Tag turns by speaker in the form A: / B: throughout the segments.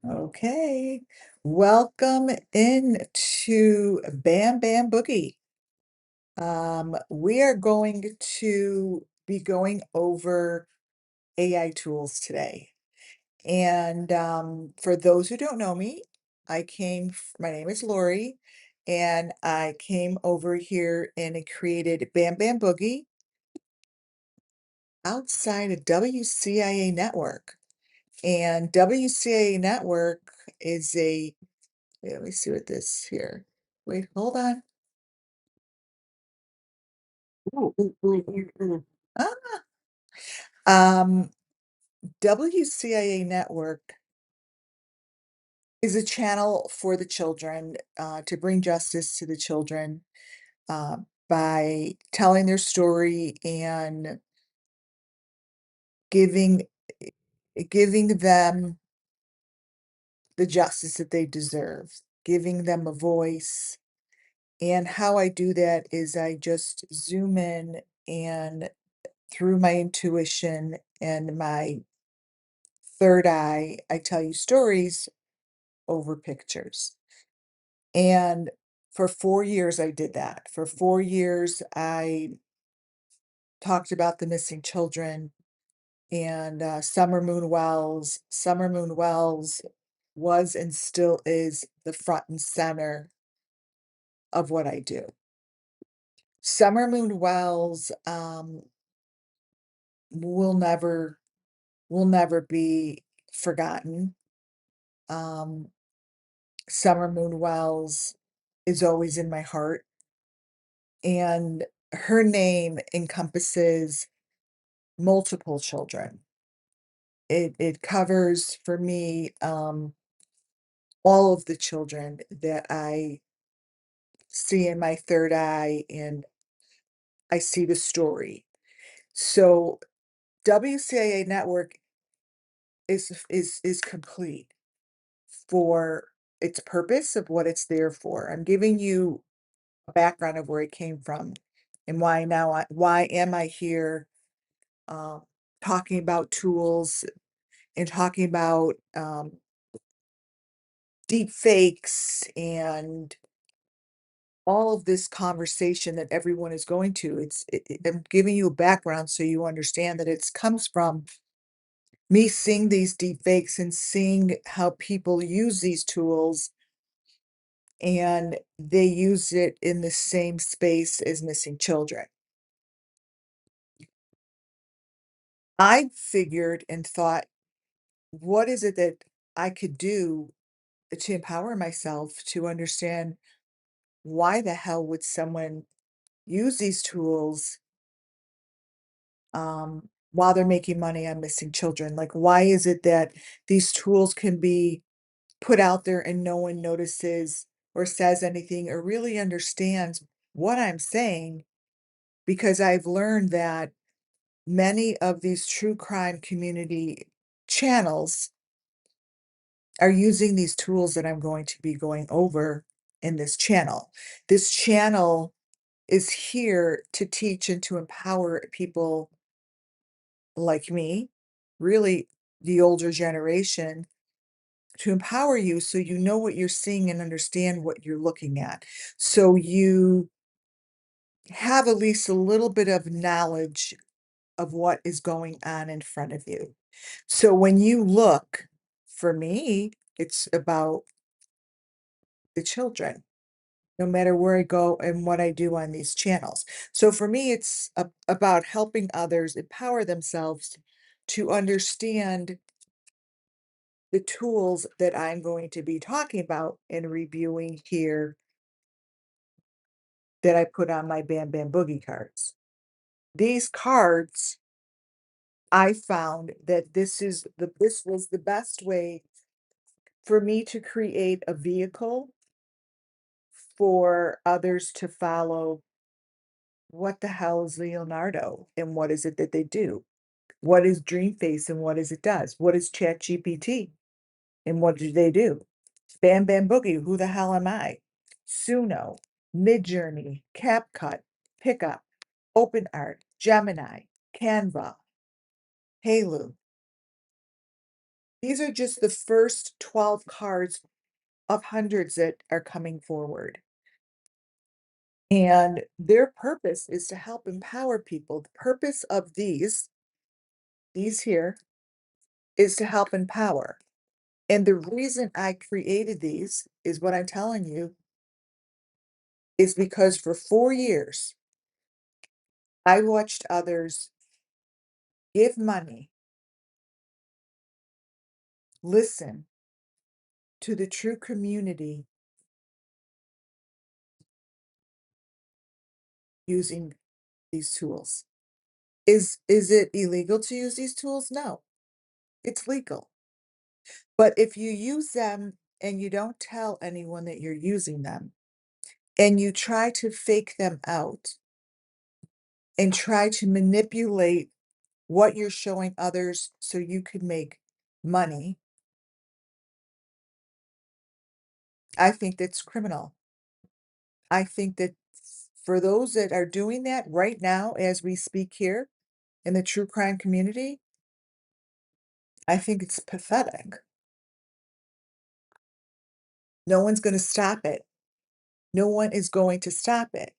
A: Okay, welcome into Bam Bam Boogie. We are going to be going over AI tools today. And for those who don't know me, my name is Lori, and I came over here and I created Bam Bam Boogie outside of WCIA Network. And WCIA Network is let me see what this here. Wait, hold on. Ooh, ooh, ooh, ooh, ooh. Ah, um, WCIA Network is a channel for the children, to bring justice to the children, uh, by telling their story and giving giving them the justice that they deserve, giving them a voice. And how I do that is I just zoom in and through my intuition and my third eye, I tell you stories over pictures. And for 4 years, I did that. For 4 years, I talked about the missing children and Summer Moon Wells. Summer Moon Wells was and still is the front and center of what I do. Summer Moon Wells will never will never be forgotten. Um, Summer Moon Wells is always in my heart, and her name encompasses multiple children. It covers for me all of the children that I see in my third eye, and I see the story. So WCAA Network is complete for its purpose of what it's there for. I'm giving you a background of where it came from and why am I here um, talking about tools and talking about deep fakes and all of this conversation that everyone is going to. I'm giving you a background so you understand that it comes from me seeing these deep fakes and seeing how people use these tools, and they use it in the same space as missing children. I figured and thought, what is it that I could do to empower myself to understand why the hell would someone use these tools while they're making money on missing children? Like, why is it that these tools can be put out there and no one notices or says anything or really understands what I'm saying? Because I've learned that many of these true crime community channels are using these tools that I'm going to be going over in this channel. This channel is here to teach and to empower people like me, really the older generation, to empower you so you know what you're seeing and understand what you're looking at. So you have at least a little bit of knowledge of what is going on in front of you. So when you look, for me, it's about the children, no matter where I go and what I do on these channels. So for me, it's about helping others empower themselves to understand the tools that I'm going to be talking about and reviewing here that I put on my Bam Bam Boogie cards. These cards, I found that this was the best way for me to create a vehicle for others to follow. What the hell is Leonardo and what is it that they do? What is Dreamface and what is it does? What is ChatGPT and what do they do? Bam Bam Boogie, who the hell am I? Suno, Midjourney, CapCut, Pickup, OpenArt, Gemini, Canva, Halu. These are just the first 12 cards of hundreds that are coming forward. And their purpose is to help empower people. The purpose of these here, is to help empower. And the reason I created these is what I'm telling you is because for 4 years, I watched others give money, listen to the true community using these tools. Is it illegal to use these tools? No, it's legal. But if you use them and you don't tell anyone that you're using them, and you try to fake them out and try to manipulate what you're showing others so you could make money, I think that's criminal. I think that for those that are doing that right now as we speak here in the true crime community, I think it's pathetic. No one's gonna stop it. No one is going to stop it.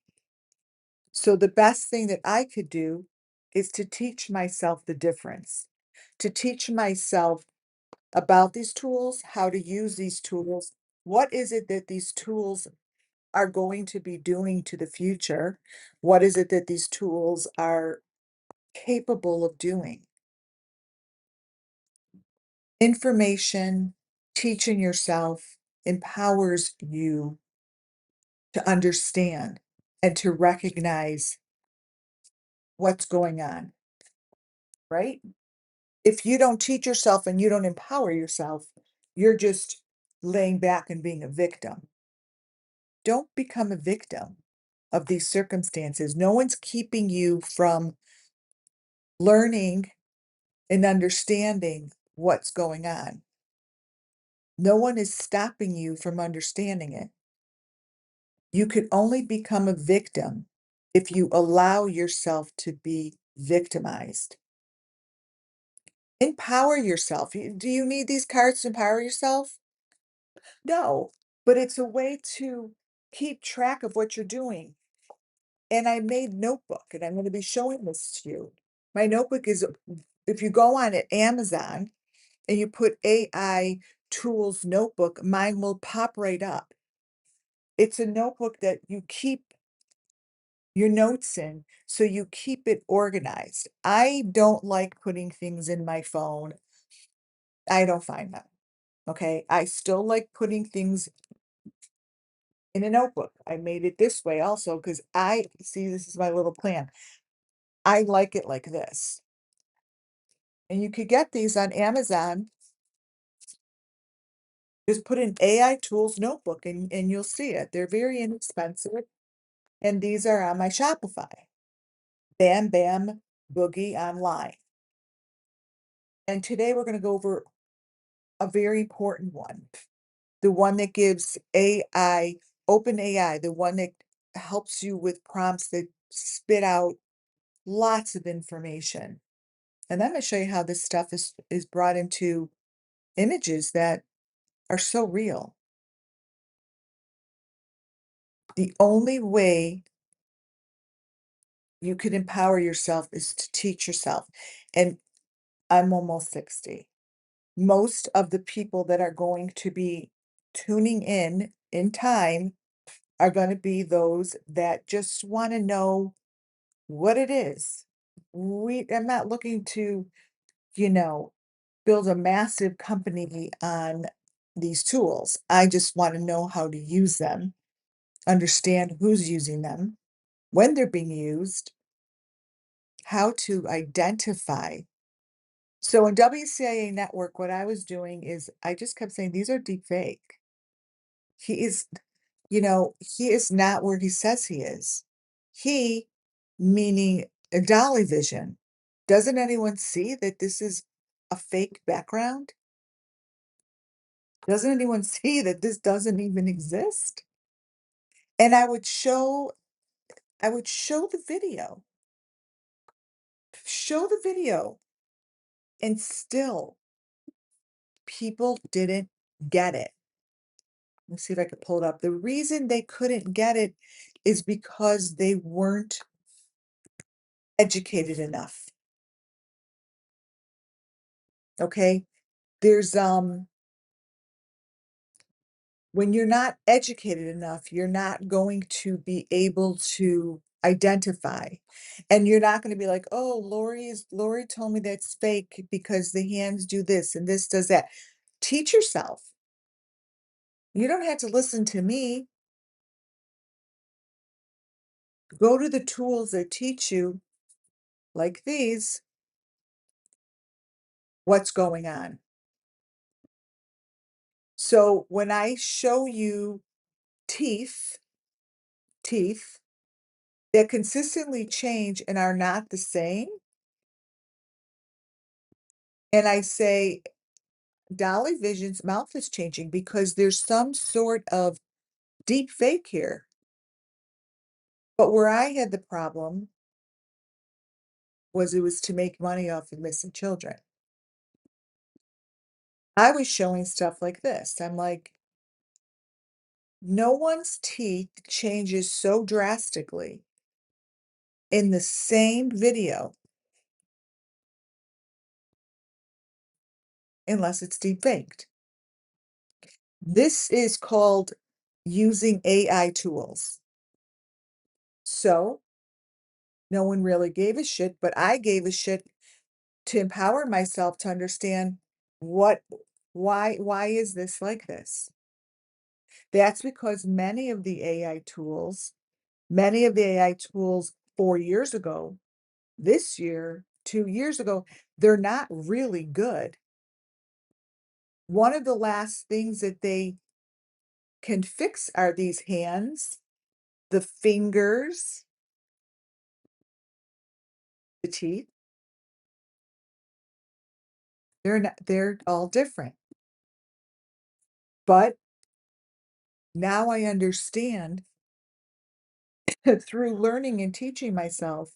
A: So the best thing that I could do is to teach myself the difference, to teach myself about these tools, how to use these tools. What is it that these tools are going to be doing to the future? What is it that these tools are capable of doing? Information, teaching yourself empowers you to understand and to recognize what's going on, right? If you don't teach yourself and you don't empower yourself, you're just laying back and being a victim. Don't become a victim of these circumstances. No one's keeping you from learning and understanding what's going on. No one is stopping you from understanding it. You can only become a victim if you allow yourself to be victimized. Empower yourself. Do you need these cards to empower yourself? No, but it's a way to keep track of what you're doing. And I made notebook, and I'm going to be showing this to you. My notebook is, if you go on at Amazon and you put AI tools notebook, mine will pop right up. It's a notebook that you keep your notes in, so you keep it organized. I don't like putting things in my phone. I don't find them. Okay. I still like putting things in a notebook. I made it this way also because I see this is my little plan. I like it like this. And you could get these on Amazon. Just put in AI tools notebook and you'll see it. They're very inexpensive. And these are on my Shopify. Bam Bam Boogie Online. And today we're going to go over a very important one. The one that gives AI, OpenAI, the one that helps you with prompts that spit out lots of information. And I'm going to show you how this stuff is brought into images that are so real. The only way you can empower yourself is to teach yourself. And I'm almost 60. Most of the people that are going to be tuning in time are going to be those that just want to know what it is. I'm not looking to, you know, build a massive company on these tools. I just want to know how to use them, understand who's using them, when they're being used, how to identify. So in WCIA network, what I was doing is I just kept saying, these are deep fake. He is, he is not where he says he is. He, meaning a dolly vision. Doesn't anyone see that this is a fake background? Doesn't anyone see that this doesn't even exist? And I would show the video, and still people didn't get it. Let's see if I could pull it up. The reason they couldn't get it is because they weren't educated enough. Okay? There's when you're not educated enough, you're not going to be able to identify. And you're not going to be like, oh, Lori told me that's fake because the hands do this and this does that. Teach yourself. You don't have to listen to me. Go to the tools that teach you, like these, what's going on. So when I show you teeth, teeth that consistently change and are not the same, and I say Dolly Vision's mouth is changing because there's some sort of deep fake here. But where I had the problem was it was to make money off of missing children. I was showing stuff like this. I'm like, no one's teeth changes so drastically in the same video unless it's deep faked. This is called using AI tools. So no one really gave a shit, but I gave a shit to empower myself to understand what why is this like this? That's because many of the AI tools 4 years ago, this year, 2 years ago, they're not really good. One of the last things that they can fix are these hands, the fingers, the teeth. They're all different. But now I understand through learning and teaching myself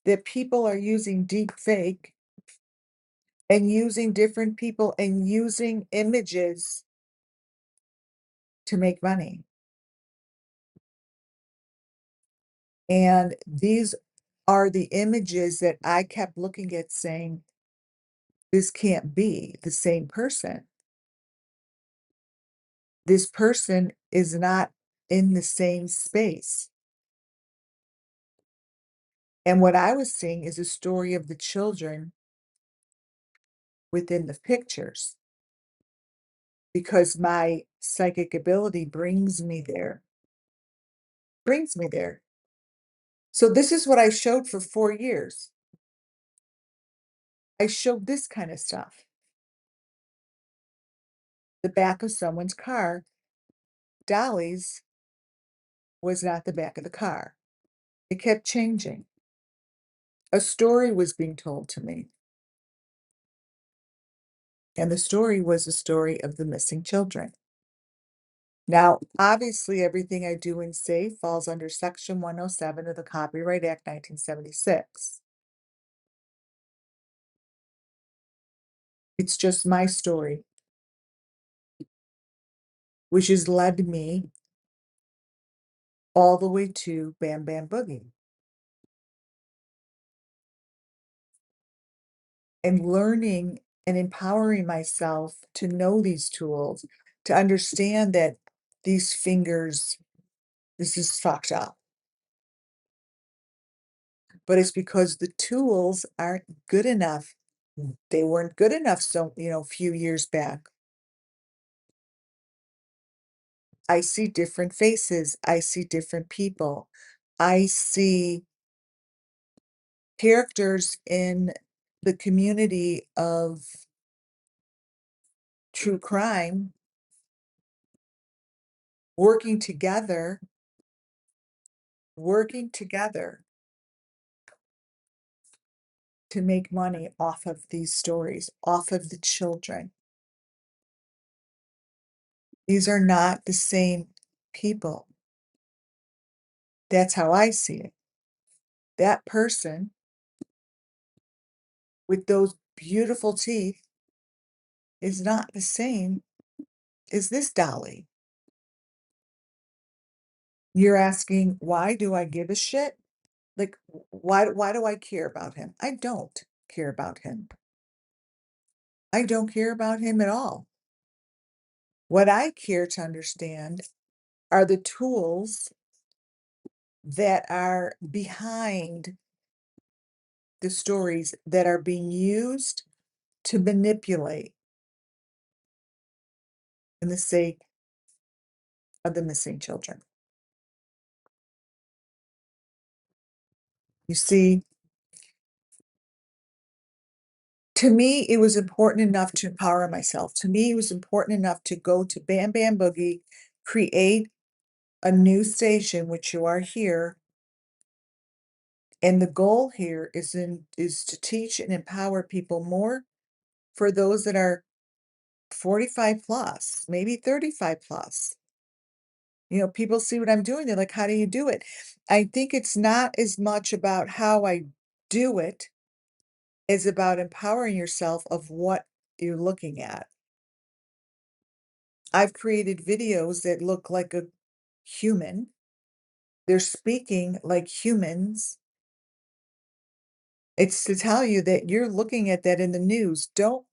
A: that people are using deep fake and using different people and using images to make money. And these are the images that I kept looking at saying, this can't be the same person. This person is not in the same space. And what I was seeing is a story of the children within the pictures because my psychic ability brings me there. So this is what I showed for 4 years. I showed this kind of stuff. The back of someone's car, Dolly's was not the back of the car. It kept changing. A story was being told to me, and the story was the story of the missing children. Now, obviously, everything I do and say falls under Section 107 of the Copyright Act 1976. It's just my story, which has led me all the way to Bam Bam Boogie. And learning and empowering myself to know these tools, to understand that these fingers, this is fucked up. But it's because the tools aren't good enough. They weren't good enough so, a few years back. I see different faces. I see different people. I see characters in the community of true crime working together, working together to make money off of these stories, off of the children. These are not the same people. That's how I see it. That person with those beautiful teeth is not the same as this dolly. You're asking, why do I give a shit? Like, why do I care about him? I don't care about him. I don't care about him at all. What I care to understand are the tools that are behind the stories that are being used to manipulate in the sake of the missing children. You see, to me, it was important enough to empower myself. To me, it was important enough to go to Bam Bam Boogie, create a new station, which you are here. And the goal here is to teach and empower people more for those that are 45 plus, maybe 35 plus. People see what I'm doing. They're like, how do you do it? I think it's not as much about how I do it as about empowering yourself of what you're looking at. I've created videos that look like a human. They're speaking like humans. It's to tell you that you're looking at that in the news. Don't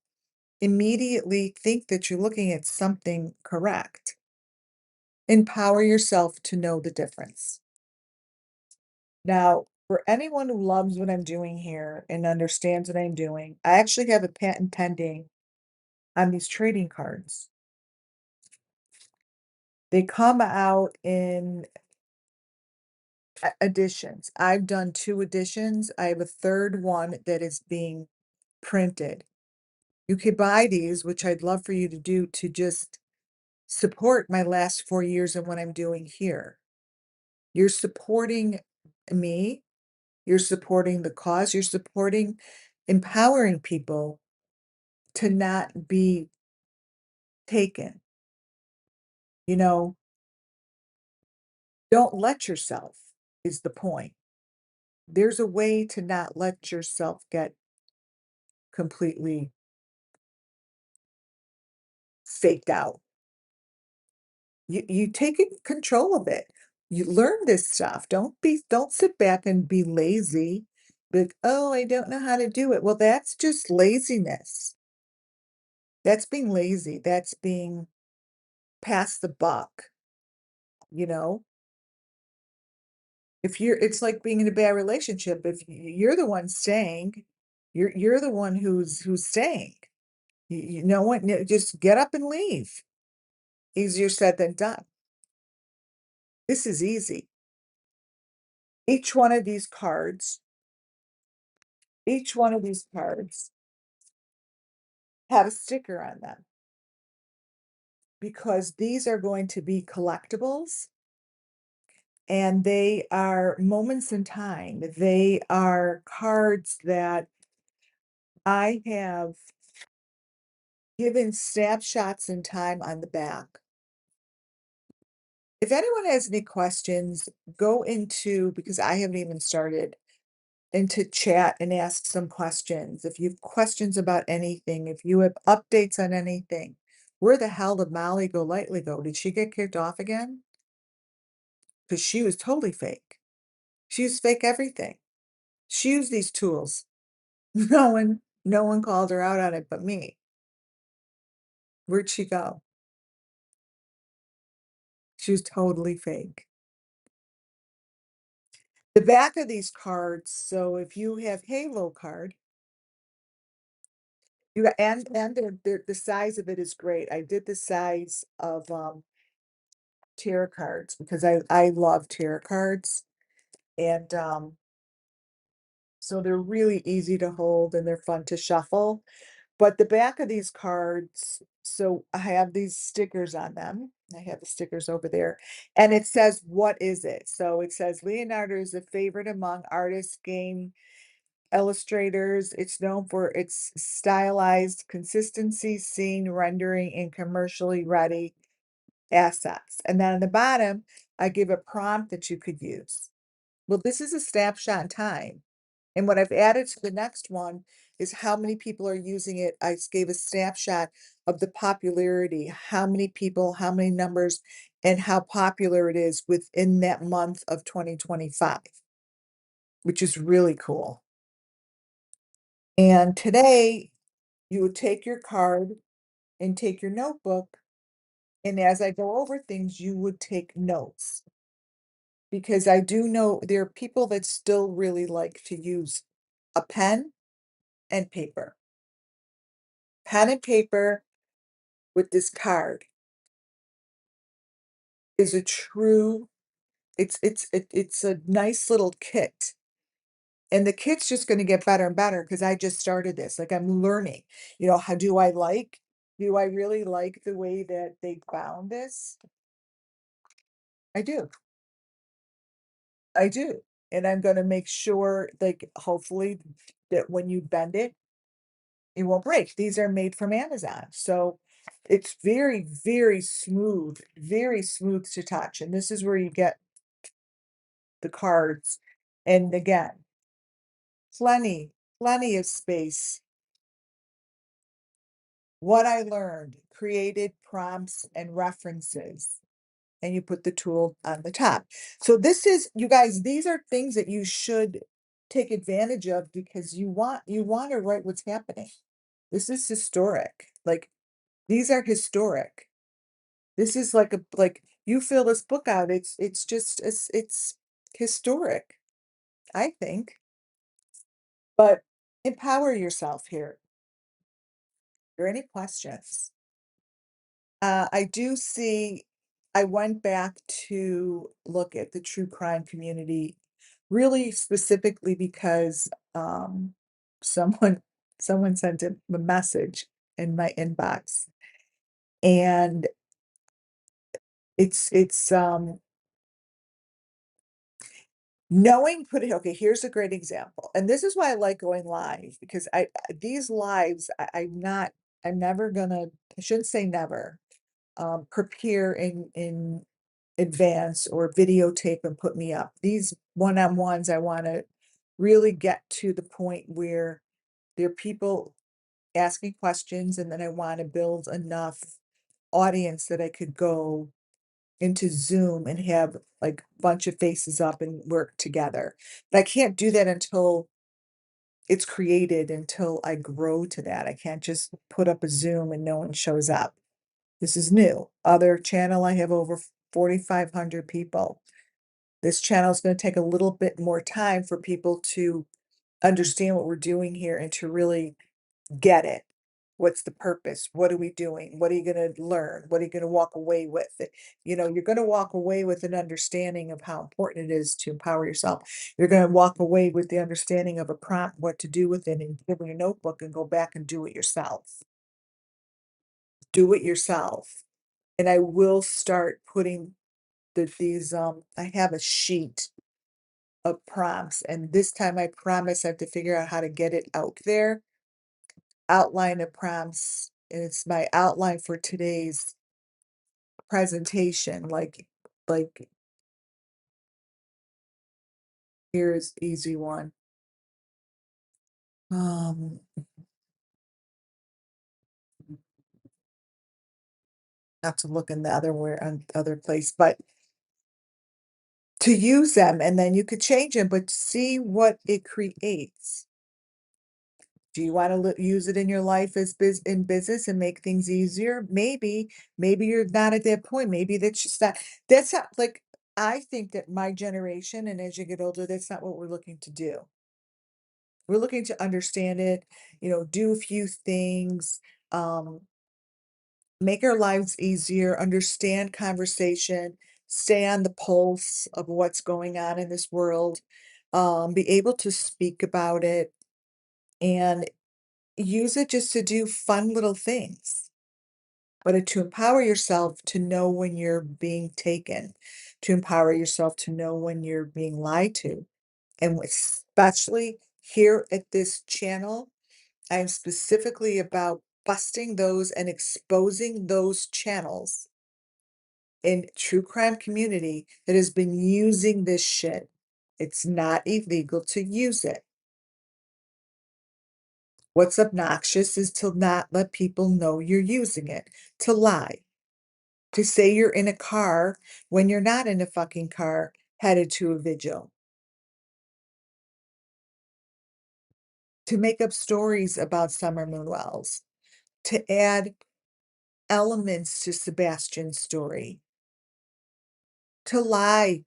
A: immediately think that you're looking at something correct. Empower yourself to know the difference. Now, for anyone who loves what I'm doing here and understands what I'm doing, I actually have a patent pending on these trading cards. They come out in editions. I've done 2 editions. I have a third one that is being printed. You could buy these, which I'd love for you to do to just support my last 4 years and what I'm doing here. You're supporting me, you're supporting the cause, you're supporting empowering people to not be taken. You know, don't let yourself is the point. There's a way to not let yourself get completely faked out. You take control of it. You learn this stuff. Don't sit back and be lazy. Like, oh, I don't know how to do it. Well, that's just laziness. That's being lazy. That's being past the buck, you know? If you're it's like being in a bad relationship. If you're the one staying, you're the one who's staying. You know what? Just get up and leave. Easier said than done. This is easy. Each one of these cards, each one of these cards have a sticker on them because these are going to be collectibles and they are moments in time. They are cards that I have given snapshots in time on the back. If anyone has any questions, go into, because I haven't even started, into chat and ask some questions. If you have questions about anything, if you have updates on anything, where the hell did Molly Golightly go? Did she get kicked off again? Because she was totally fake. She was fake everything. She used these tools. No one called her out on it but me. Where'd she go? She was totally fake. The back of these cards, so if you have Halo card, and the size of it is great. I did the size of tarot cards because I love tarot cards, and so they're really easy to hold and they're fun to shuffle. But the back of these cards, so I have these stickers on them. I have the stickers over there, and it says, "What is it?" So it says Leonardo is a favorite among artists, game illustrators. It's known for its stylized consistency, scene rendering, and commercially ready assets. And then on the bottom, I give a prompt that you could use. Well, this is a snapshot in time. And what I've added to the next one is how many people are using it. Gave a snapshot of the popularity, how many people, how many numbers, and how popular it is within that month of 2025, which is really cool. And today, you would take your card and take your notebook, and as I go over things, you would take notes. Because I do know there are people that still really like to use a pen and paper. Pen and paper with this card is a true it's a nice little kit. And the kit's just gonna get better and better because I just started this. Like, I'm learning. How do I really like the way that they found this? I do. I do. And I'm gonna make sure, like, hopefully that when you bend it, it won't break. These are made from Amazon. So it's very, very smooth to touch. And this is where you get the cards. And again, plenty of space. What I learned, created prompts and references, and you put the tool on the top. So this is, you guys, these are things that you should take advantage of because you want to write what's happening. This is historic. Like, these are historic. This is like you fill this book out, it's historic, I think. But empower yourself here. Are there any questions? I do see I went back to look at the true crime community really specifically because someone someone sent a message in my inbox, and it's knowing put it okay, here's a great example, and this is why I like going live because these lives, I'm never gonna I shouldn't say never, prepare in advance or videotape and put me up. These one-on-ones, I wanna really get to the point where there are people asking questions, and then I wanna build enough audience that I could go into Zoom and have, like, a bunch of faces up and work together. But I can't do that until it's created, until I grow to that. I can't just put up a Zoom and no one shows up. This is new. Other channel, I have over 4,500 people. This channel is gonna take a little bit more time for people to understand what we're doing here and to really get it. What's the purpose? What are we doing? What are you gonna learn? What are you gonna walk away with? You're gonna walk away with an understanding of how important it is to empower yourself. You're gonna walk away with the understanding of a prompt, what to do with it, and give me a notebook and go back and do it yourself. Do it yourself. And I will start putting I have a sheet of prompts, and this time I promise I have to figure out how to get it out there. Outline of prompts, and it's my outline for today's presentation, like, here's easy one. Um, Have to look in the other place, but to use them, and then you could change them, but see what it creates. Do you wanna use it in your life as in business and make things easier? Maybe you're not at that point, maybe that's not like, I think that my generation, and as you get older, that's not what we're looking to do. We're looking to understand it, do a few things, um, make our lives easier, understand conversation, stay on the pulse of what's going on in this world, be able to speak about it, and use it just to do fun little things, but to empower yourself to know when you're being taken, to empower yourself to know when you're being lied to. And especially here at this channel, I am specifically about busting those and exposing those channels in true crime community that has been using this shit. It's not illegal to use it. What's obnoxious is to not let people know you're using it, to lie, to say you're in a car when you're not in a fucking car headed to a vigil, to make up stories about Summer Moon Wells, to add elements to Sebastian's story, to lie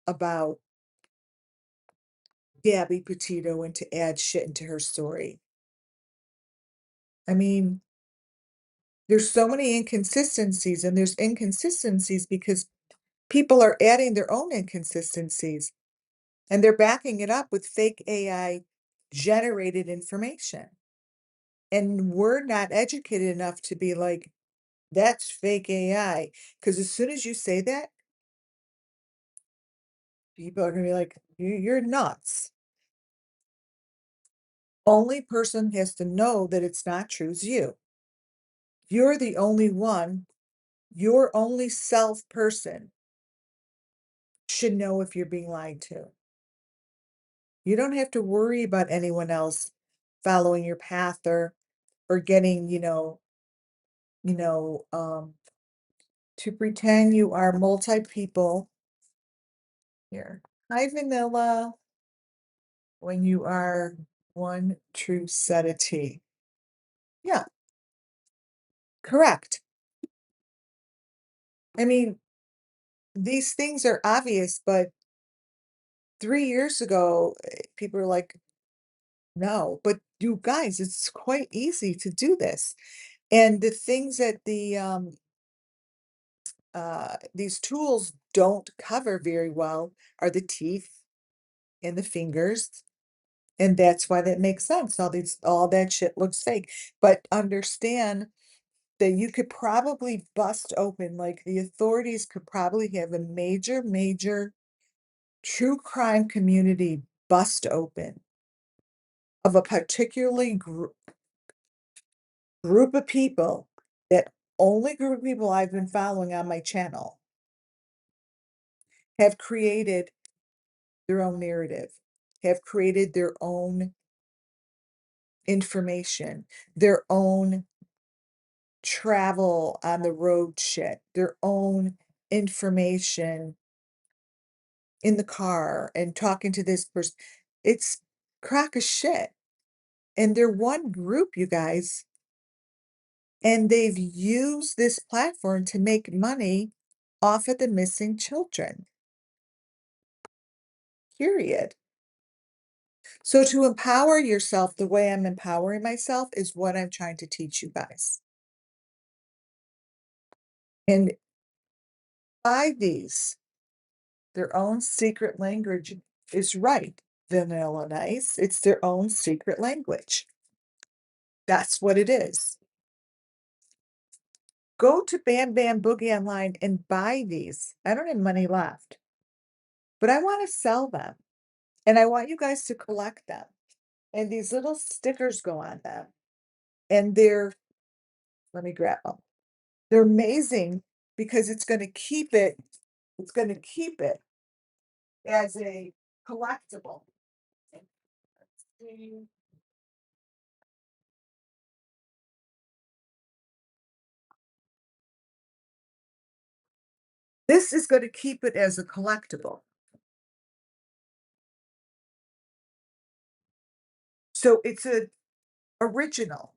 A: about Gabby Petito and to add shit into her story. I mean, there's so many inconsistencies, and there's inconsistencies because people are adding their own inconsistencies, and they're backing it up with fake AI generated information. And we're not educated enough to be like, that's fake AI. Because as soon as you say that, people are going to be like, You're nuts." Only person has to know that it's not true is you. You're the only one, your only self person should know if you're being lied to. You don't have to worry about anyone else following your path or getting, you know, to pretend you are multi people here. Hi, Vanilla, when you are one true set of tea. Yeah, correct. I mean, these things are obvious, but 3 years ago, people were like, no, but you guys, it's quite easy to do this. And the things that these tools don't cover very well are the teeth and the fingers. And that's why that makes sense. All that shit looks fake. But understand that you could probably bust open, like the authorities could probably have a major, major true crime community bust open of a particularly group of people, that only group of people I've been following on my channel have created their own narrative, have created their own information, their own travel on the road shit, their own information in the car and talking to this person. It's crock of shit. And they're one group, you guys, and they've used this platform to make money off of the missing children. Period. So to empower yourself the way I'm empowering myself is what I'm trying to teach you guys. And by these, their own secret language is right. Vanilla nice. It's their own secret language. That's what it is. Go to Bam Bam Boogie Online and buy these. I don't have money left, but I want to sell them. And I want you guys to collect them. And these little stickers go on them. And let me grab them. They're amazing because it's going to keep it as a collectible. This is going to keep it as a collectible. So it's a original.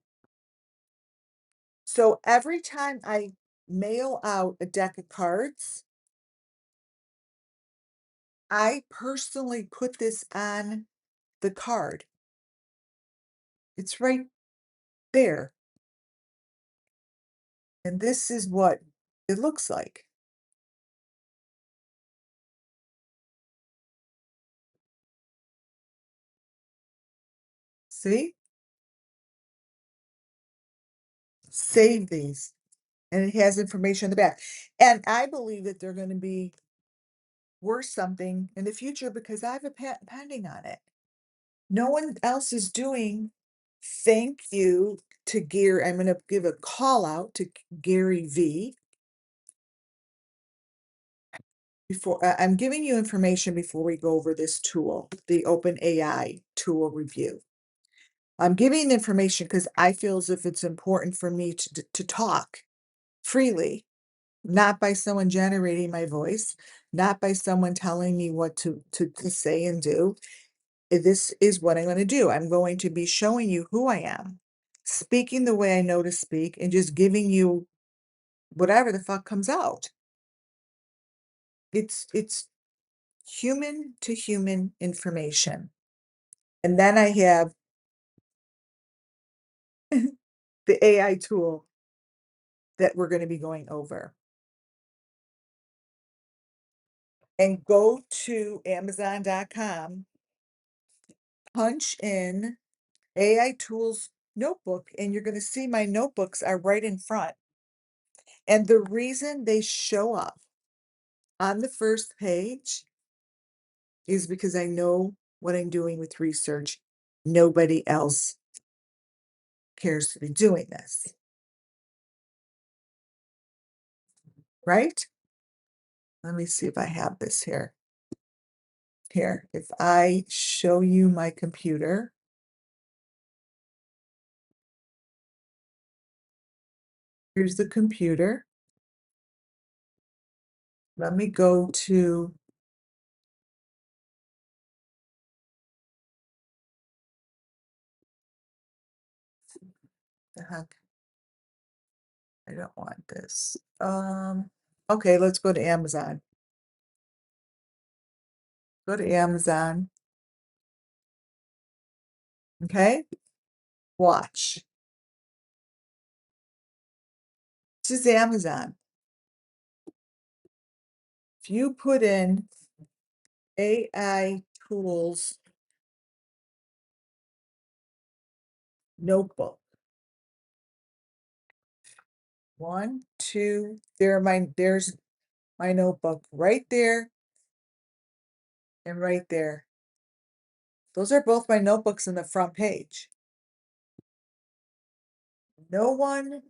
A: So every time I mail out a deck of cards, I personally put this on the card. It's right there. And this is what it looks like. See? Save these. And it has information in the back. And I believe that they're going to be worth something in the future because I have a patent pending on it. No one else is doing. Thank you to Gary. I'm going to give a call out to Gary V. Before I'm giving you information before we go over this tool, the OpenAI tool review. I'm giving information because I feel as if it's important for me to talk freely, not by someone generating my voice, not by someone telling me what to say and do. This is what I'm gonna do. I'm going to be showing you who I am, speaking the way I know to speak, and just giving you whatever the fuck comes out. It's human to human information. And then I have the AI tool that we're gonna be going over. And go to Amazon.com, punch in AI tools notebook, and you're gonna see my notebooks are right in front. And the reason they show up on the first page is because I know what I'm doing with research. Nobody else cares to be doing this, right? Let me see if I have this here. Here, if I show you my computer, here's the computer. Let me go to the heck. I don't want this. Okay, let's go to Amazon. Go to Amazon. Okay, watch. This is Amazon. If you put in AI tools notebook, one, two, there's my notebook right there and right there. Those are both my notebooks in the front page. No one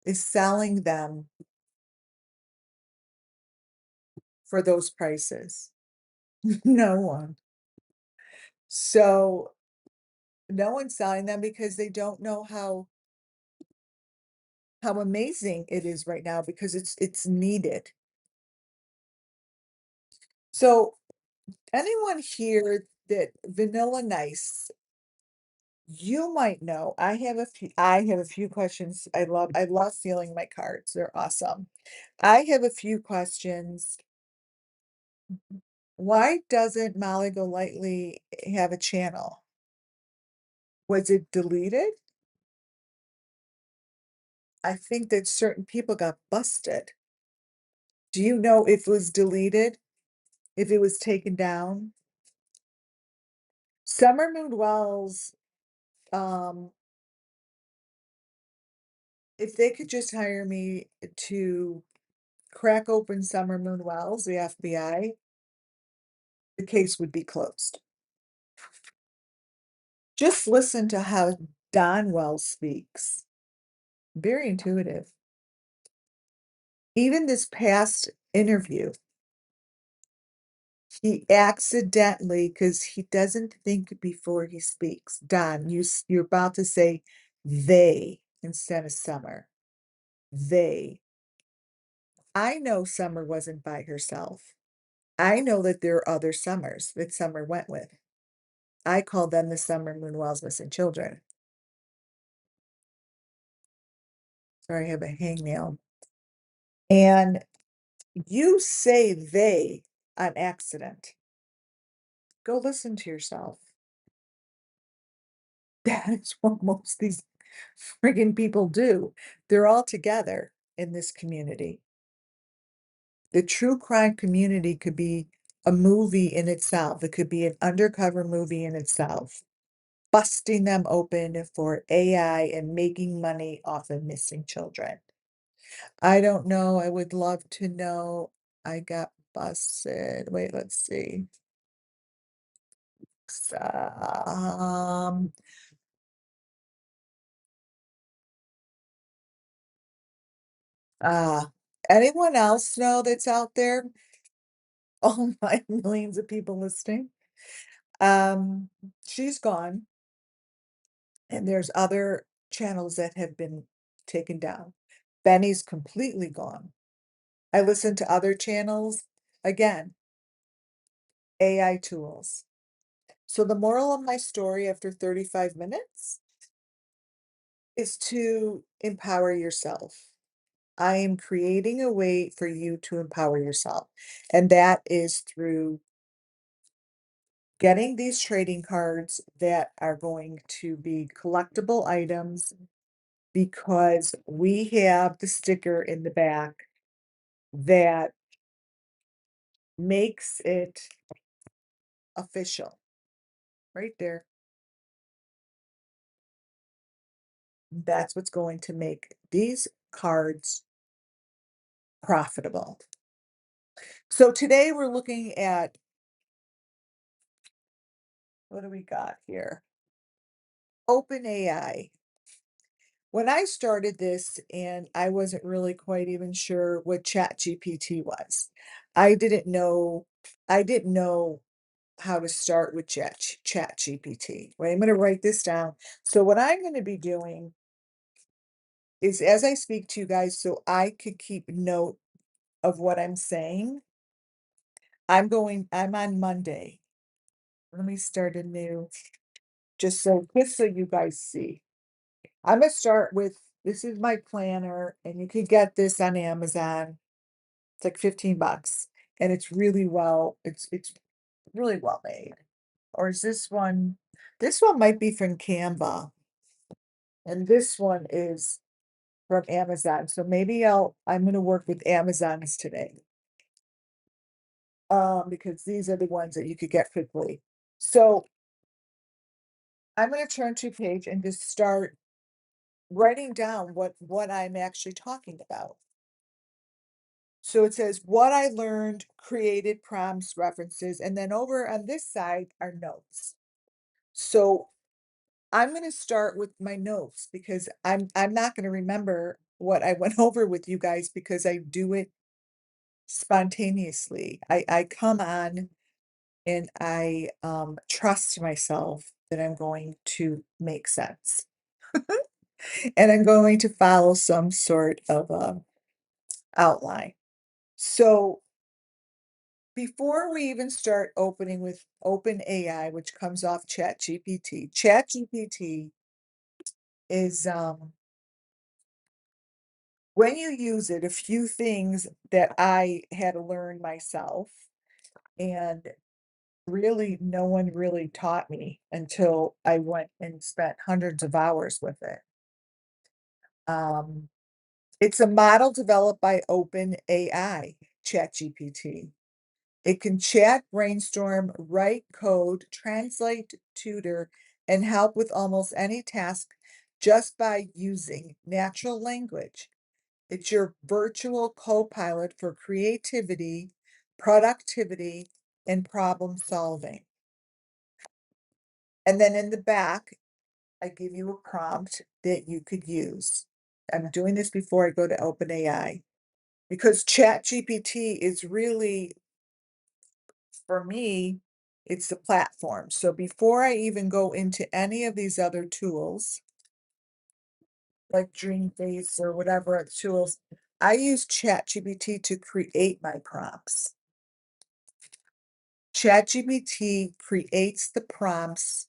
A: is selling them for those prices. No one. So no one's selling them because they don't know how amazing it is right now because it's needed. So anyone here that Vanilla Nice, you might know. I have a few questions. I love feeling my cards. They're awesome. I have a few questions. Why doesn't Molly Golightly have a channel? Was it deleted? I think that certain people got busted. Do you know if it was deleted? If it was taken down? Summer Moon Wells, um, if they could just hire me to crack open Summer Moon Wells, the FBI, the case would be closed. Just listen to how Don Wells speaks. Very intuitive. Even this past interview, he accidentally, because he doesn't think before he speaks. Don, you're about to say they instead of Summer. They. I know Summer wasn't by herself. I know that there are other Summers that Summer went with. I call them the Summer Moon Wells missing children. Sorry, I have a hangnail. And you say they on accident. Go listen to yourself. That is what most of these friggin' people do. They're all together in this community. The true crime community could be a movie in itself. It could be an undercover movie in itself, busting them open for AI and making money off of missing children. I don't know. I would love to know. I got busted. Wait, let's see. Um, uh, anyone else know that's out there? Oh my millions of people listening. She's gone. and there's other channels that have been taken down. Benny's completely gone. I listen to other channels, again, AI tools. So the moral of my story after 35 minutes is to empower yourself. I am creating a way for you to empower yourself, and that is through getting these trading cards that are going to be collectible items because we have the sticker in the back that makes it official right there. That's what's going to make these cards profitable. So today we're looking at what do we got here? OpenAI. When I started this, and I wasn't really quite even sure what ChatGPT was. I didn't know I didn't know how to start with ChatGPT. Wait, I'm gonna write this down. So what I'm gonna be doing is as I speak to you guys, so I could keep note of what I'm saying, I'm on Monday. Let me start anew, just so you guys see. I'm gonna start with this is my planner, and you can get this on Amazon. It's like 15 bucks, and it's really well made. Or is this one? This one might be from Canva, and this one is from Amazon. So maybe I'm gonna work with Amazon's today. Because these are the ones that you could get quickly. So I'm gonna turn to a page and just start writing down what I'm actually talking about. So it says what I learned, created prompts, references, and then over on this side are notes. So I'm going to start with my notes because I'm not going to remember what I went over with you guys because I do it spontaneously. I come on and I trust myself that I'm going to make sense and I'm going to follow some sort of outline. So before we even start opening with OpenAI, which comes off ChatGPT, ChatGPT is when you use it, a few things that I had to learn myself, and really no one really taught me until I went and spent hundreds of hours with it. Um, it's a model developed by OpenAI, ChatGPT. It can chat, brainstorm, write code, translate, tutor, and help with almost any task just by using natural language. It's your virtual co-pilot for creativity, productivity, and problem solving. And then in the back, I give you a prompt that you could use. I'm doing this before I go to OpenAI because ChatGPT is really for me, it's the platform. So before I even go into any of these other tools, like Dreamface or whatever other tools, I use ChatGPT to create my prompts. ChatGPT creates the prompts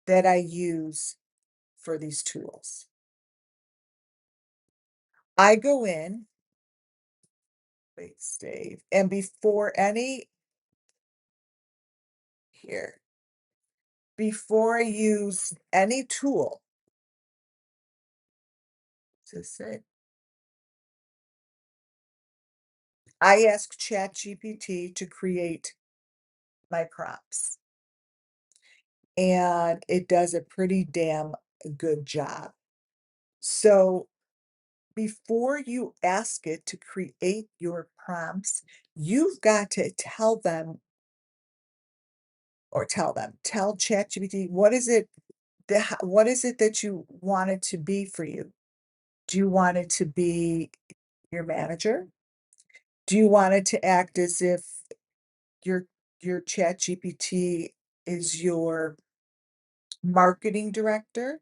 A: that I use for these tools. I go in, wait, save, and before any here, before I use any tool, to say, I ask ChatGPT to create my prompts, and it does a pretty damn good job. So before you ask it to create your prompts, you've got to tell ChatGPT what is it that you want it to be for you? Do you want it to be your manager? Do you want it to act as if your your ChatGPT is your marketing director?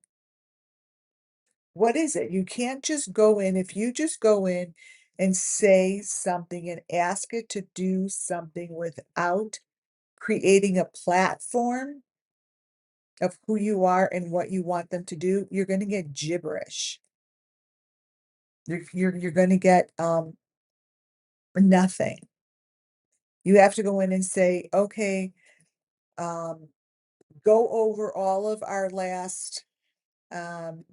A: What is it? You can't just go in. If you just go in and say something and ask it to do something without creating a platform of who you are and what you want them to do, you're gonna get gibberish. You're gonna get, nothing. You have to go in and say, "Okay, um, go over all of our last, um,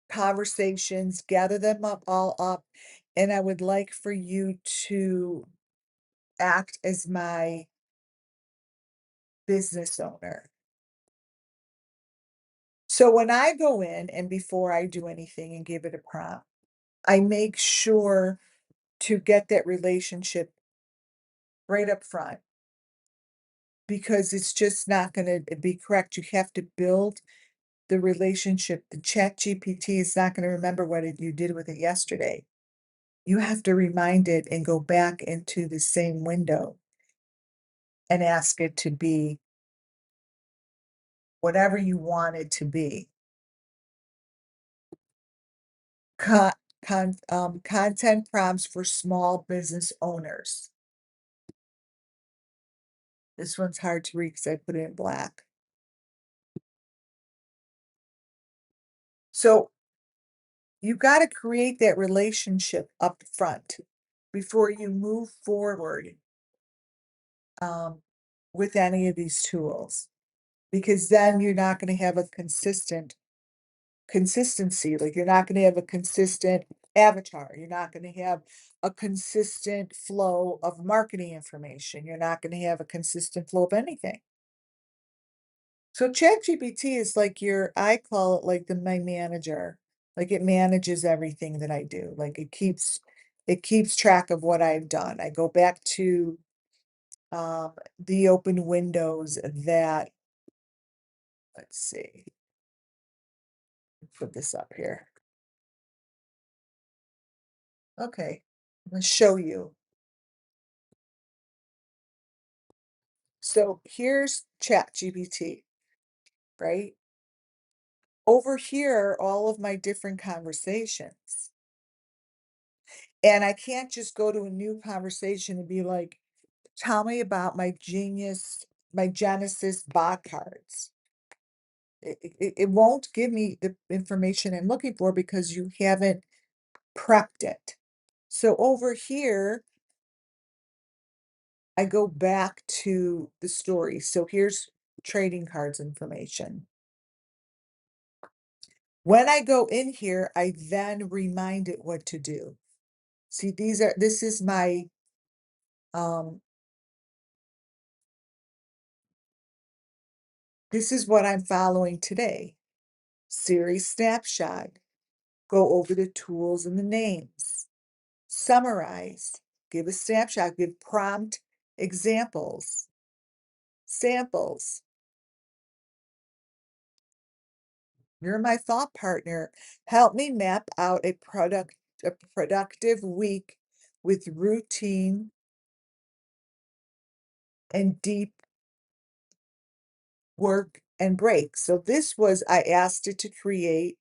A: conversations, gather them up all up, and I would like for you to act as my business owner." So when I go in and before I do anything and give it a prompt, I make sure to get that relationship right up front because it's just not going to be correct. You have to build the relationship. The chat GPT is not going to remember what you did with it yesterday. You have to remind it and go back into the same window and ask it to be whatever you want it to be. Con content prompts for small business owners. This one's hard to read because I put it in black. So you gotta create that relationship up front before you move forward, um, with any of these tools, because then you're not gonna have a consistency, like, you're not gonna have a consistent avatar, you're not gonna have a consistent flow of marketing information, you're not gonna have a consistent flow of anything. So ChatGPT is like your I call it like my manager. Like it manages everything that I do. Like it keeps track of what I've done. I go back to the open windows that let's see, put this up here. Okay, I'm gonna show you. So here's ChatGPT, right? Over here are all of my different conversations. And I can't just go to a new conversation and be like, tell me about my Genesis bot cards. It won't give me the information I'm looking for because you haven't prepped it. So over here, I go back to the story. So here's trading cards information. When I go in here, I then remind it what to do. See, um, this is what I'm following today. Series snapshot. Go over the tools and the names. Summarize. Give a snapshot. Give prompt examples. Samples. You're my thought partner. Help me map out a productive week with routine and deep work and breaks. So this was I asked it to create,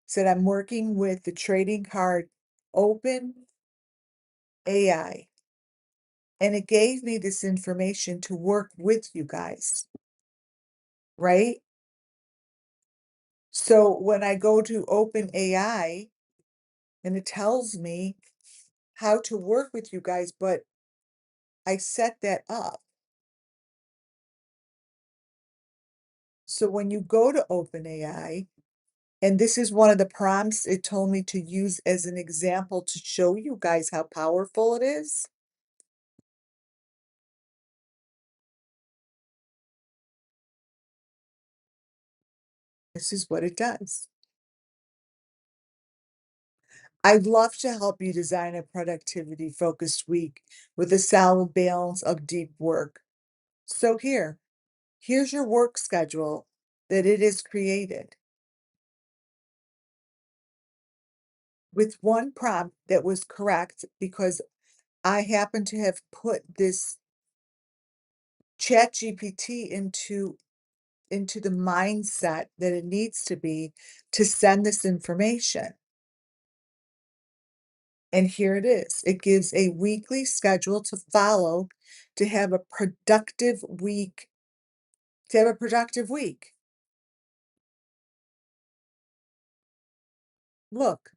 A: said I'm working with the trading card Open AI. And it gave me this information to work with you guys, right? So when I go to OpenAI and it tells me how to work with you guys, but I set that up. So when you go to OpenAI, and this is one of the prompts it told me to use as an example to show you guys how powerful it is. This is what it does. I'd love to help you design a productivity focused week with a solid balance of deep work. So here's your work schedule that it has created with one prompt that was correct because I happen to have put this chat GPT into into the mindset that it needs to be to send this information. And here it is. It gives a weekly schedule to follow to have a productive week. To have a productive week. Look,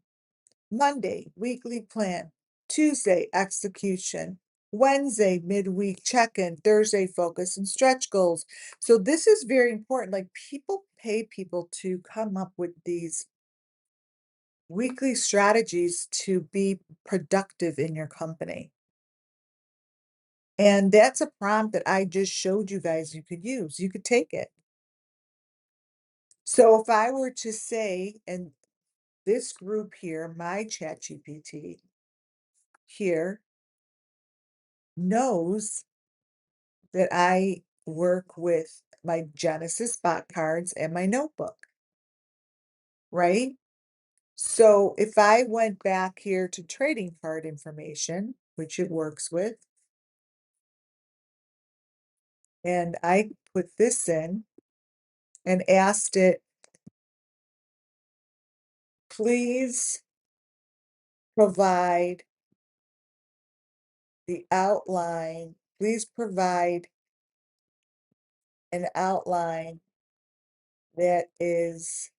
A: Monday, weekly plan. Tuesday, execution. Wednesday, midweek check-in. Thursday, focus and stretch goals. So this is very important. Like people pay people to come up with these weekly strategies to be productive in your company. And that's a prompt that I just showed you guys you could use. You could take it. So if I were to say, and this group here, my ChatGPT here knows that I work with my Genesis spot cards and my notebook, right? So if I went back here to trading card information, which it works with, and I put this in and asked it, please provide the outline, please provide an outline that is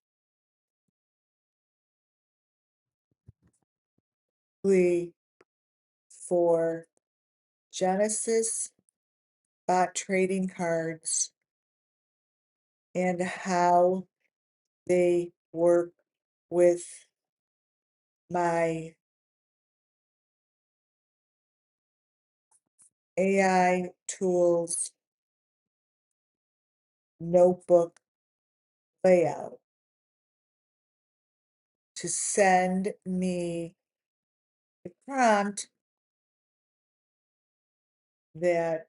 A: for Genesis bot trading cards and how they work with my AI tools notebook layout to send me a prompt that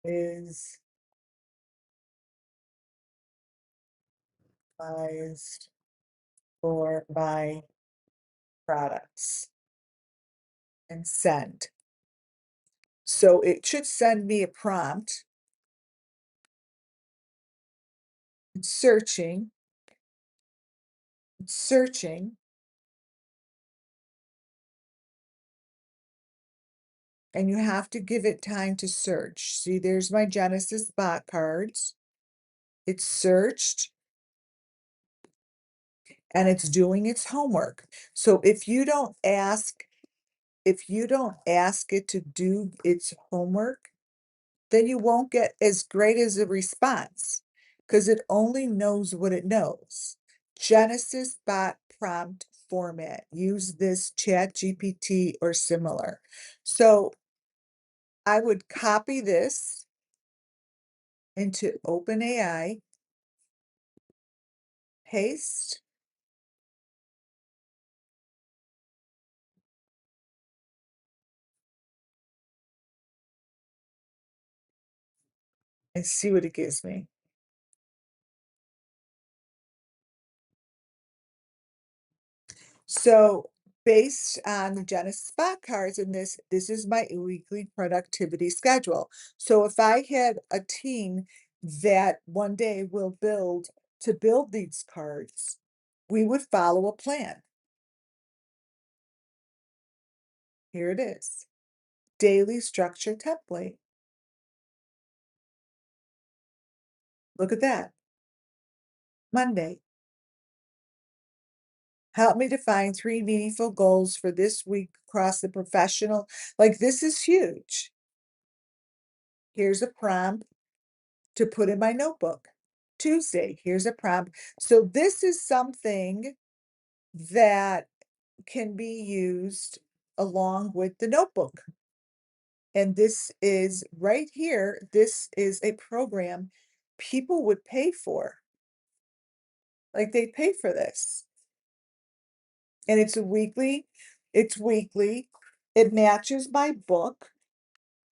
A: is advised for my products and send. So it should send me a prompt. It's searching, it's searching, and you have to give it time to search. See, there's my Genesis bot cards. It's searched and it's doing its homework. So if you don't ask it to do its homework, then you won't get as great as a response because it only knows what it knows. Genesis bot prompt format. Use this ChatGPT or similar. So I would copy this into OpenAI, paste, and see what it gives me. So based on the Genesis spot cards in this is my weekly productivity schedule. So if I had a team that one day will build these cards, we would follow a plan. Here it is. Daily structure template. Look at that. Monday. Help me define 3 meaningful goals for this week across the professional. Like this is huge. Here's a prompt to put in my notebook. Tuesday, here's a prompt. So this is something that can be used along with the notebook. And this is right here, this is a program people would pay for. Like they pay for this. And it's weekly. It matches my book,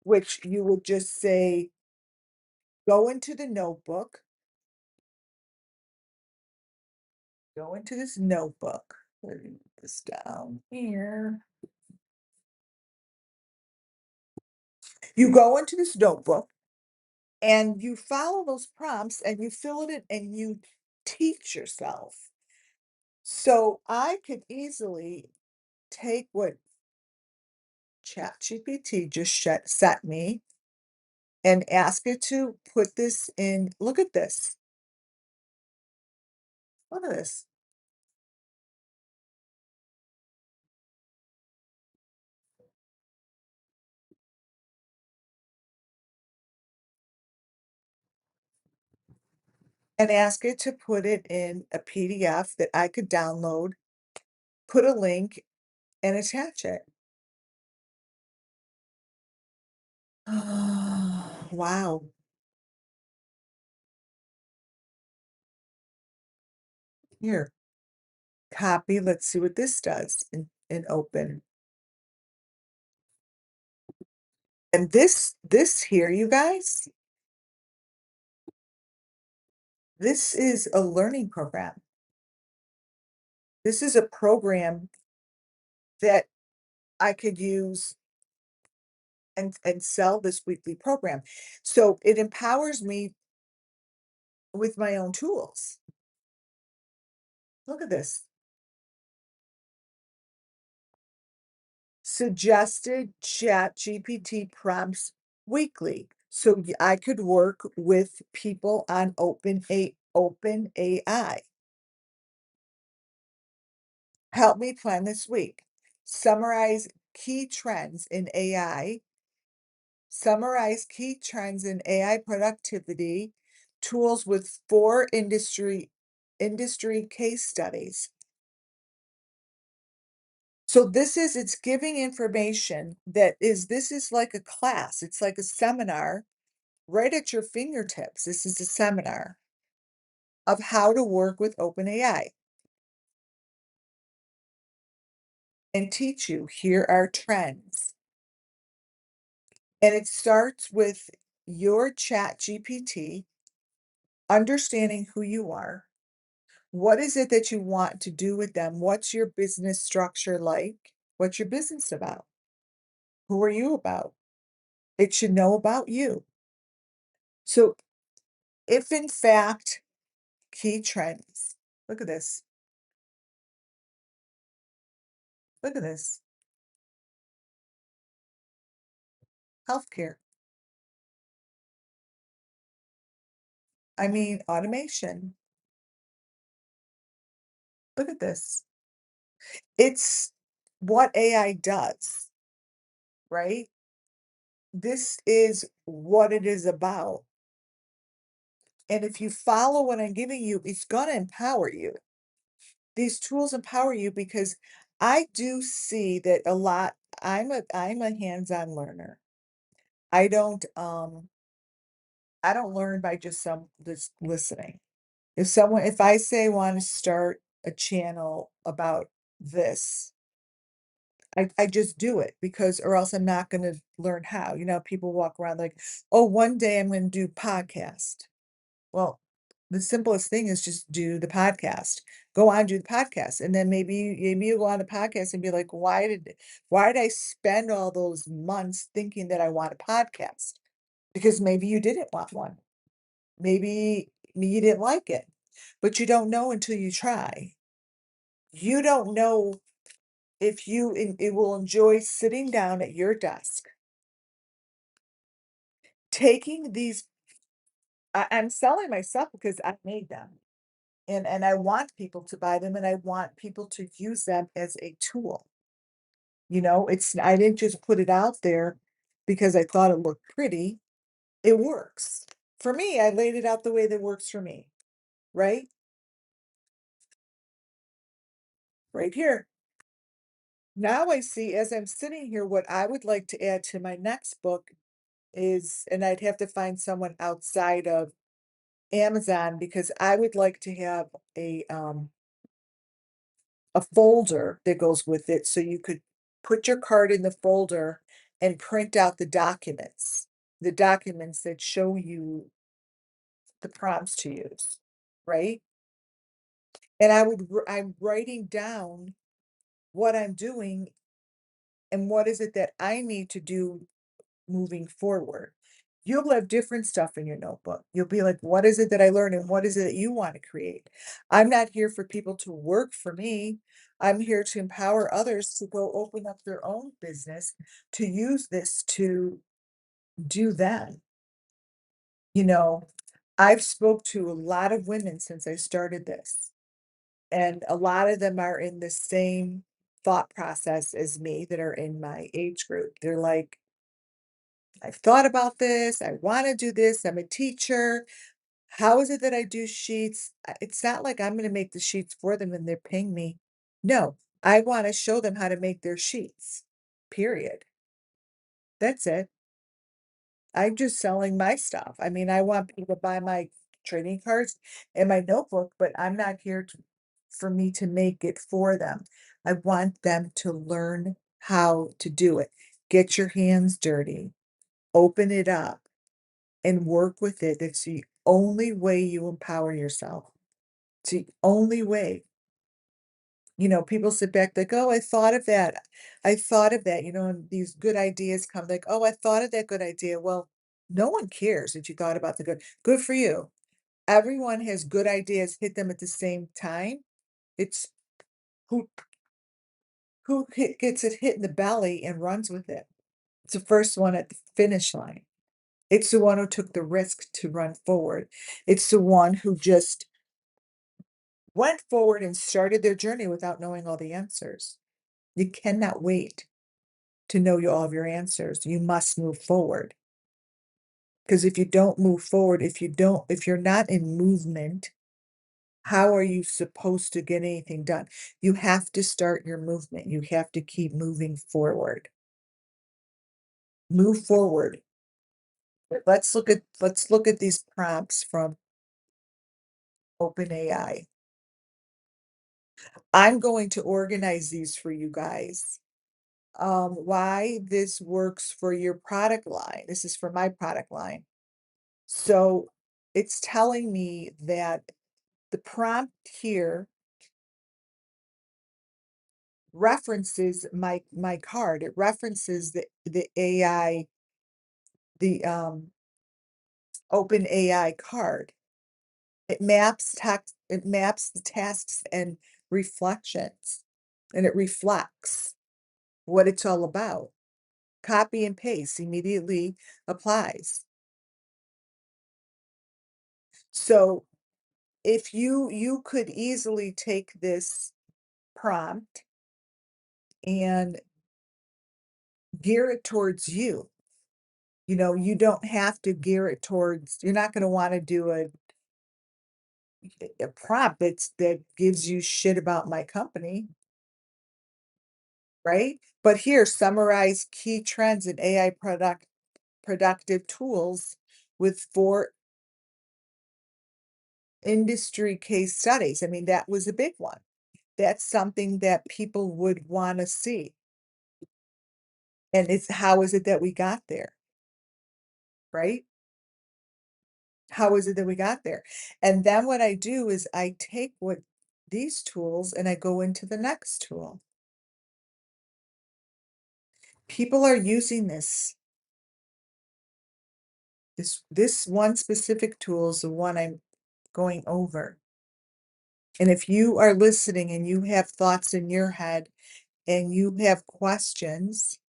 A: which you would just say, go into the notebook, go into this notebook. Put this down here. You go into this notebook and you follow those prompts and you fill it in and you teach yourself. So I could easily take what ChatGPT just set me and ask it to put this in. Look at this. Look at this. And ask it to put it in a PDF that I could download, put a link, and attach it. Wow. Here, copy. Let's see what this does in open. And this here, you guys, this is a learning program. This is a program that I could use and sell this weekly program. So it empowers me with my own tools. Look at this. Suggested chat GPT prompts weekly. So I could work with people on open AI. Help me plan this week. Summarize key trends in AI. Summarize key trends in AI productivity. Tools with 4 industry case studies. So it's giving information this is like a class. It's like a seminar right at your fingertips. This is a seminar of how to work with OpenAI and teach you. Here are trends. And it starts with your chat GPT, understanding who you are. What is it that you want to do with them? What's your business structure like? What's your business about? Who are you about? It should know about you. So if in fact key trends, look at this, look at this, healthcare. I mean, automation. Look at this. It's what AI does, right? This is what it is about. And if you follow what I'm giving you, it's going to empower you. These tools empower you because I do see that a lot. I'm a hands-on learner. I don't um I don't learn by just listening. If I say I want to start a channel about this, I just do it because or else I'm not going to learn how. People walk around like, "Oh, one day I'm going to do podcast." Well, the simplest thing is just do the podcast. Go on, do the podcast, and then maybe you go on the podcast and be like, why did I spend all those months thinking that I want a podcast? Because maybe you didn't want one. Maybe you didn't like it, but you don't know until you try. You don't know if it will enjoy sitting down at your desk, taking these. I'm selling myself because I made them. And I want people to buy them and I want people to use them as a tool. It's I didn't just put it out there because I thought it looked pretty. It works. For me, I laid it out the way that works for me, right? Right here. Now I see as I'm sitting here what I would like to add to my next book is, and I'd have to find someone outside of Amazon because I would like to have a folder that goes with it so you could put your card in the folder and print out the documents that show you the prompts to use, right? And I'm writing down what I'm doing and what is it that I need to do moving forward. You'll have different stuff in your notebook. You'll be like, what is it that I learned and what is it that you want to create? I'm not here for people to work for me. I'm here to empower others to go open up their own business, to use this to do that. You know, I've spoke to a lot of women since I started this, and a lot of them are in the same thought process as me that are in my age group. They're like, I've thought about this. I want to do this. I'm a teacher. How is it that I do sheets? It's not like I'm going to make the sheets for them and they're paying me. No, I want to show them how to make their sheets. Period. That's it. I'm just selling my stuff. I mean, I want people to buy my trading cards and my notebook, but I'm not here for me to make it for them. I want them to learn how to do it. Get your hands dirty, open it up, and work with it. It's the only way you empower yourself. It's the only way. People sit back like, "Oh, I thought of that. I thought of that," and these good ideas come like, "Oh, I thought of that good idea." Well, no one cares that you thought about the good for you. Everyone has good ideas hit them at the same time. It's who gets it hit in the belly and runs with it. It's the first one at the finish line. It's the one who took the risk to run forward. It's the one who just went forward and started their journey without knowing all the answers. You cannot wait to know all of your answers. You must move forward. Because if you don't move forward, if you're not in movement, how are you supposed to get anything done? You have to start your movement. You have to keep moving forward. Move forward. Let's look at these prompts from OpenAI. I'm going to organize these for you guys. Why this works for your product line. This is for my product line. So it's telling me that the prompt here references my card. It references the AI, the Open AI card. It maps the tasks and reflections, and it reflects what it's all about. Copy and paste immediately applies. So if you could easily take this prompt and gear it towards you. You don't have to gear it towards, you're not going to want to do a prompt that gives you shit about my company, right? But here, summarize key trends in AI productive tools with 4 industry case studies. I mean, that was a big one. That's something that people would want to see. And it's how is it that we got there, right? How is it that we got there? And then what I do is I take what these tools and I go into the next tool. People are using this one specific tool is the one I'm going over. And if you are listening and you have thoughts in your head and you have questions,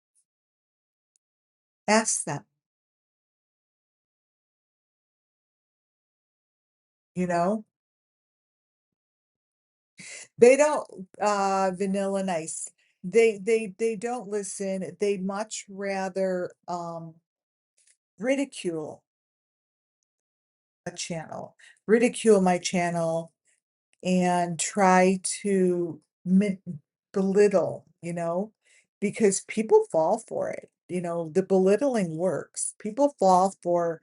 A: ask them, you know? They don't vanilla nice. They don't listen. They much rather ridicule a channel, ridicule my channel and try to belittle, because people fall for it. The belittling works. People fall for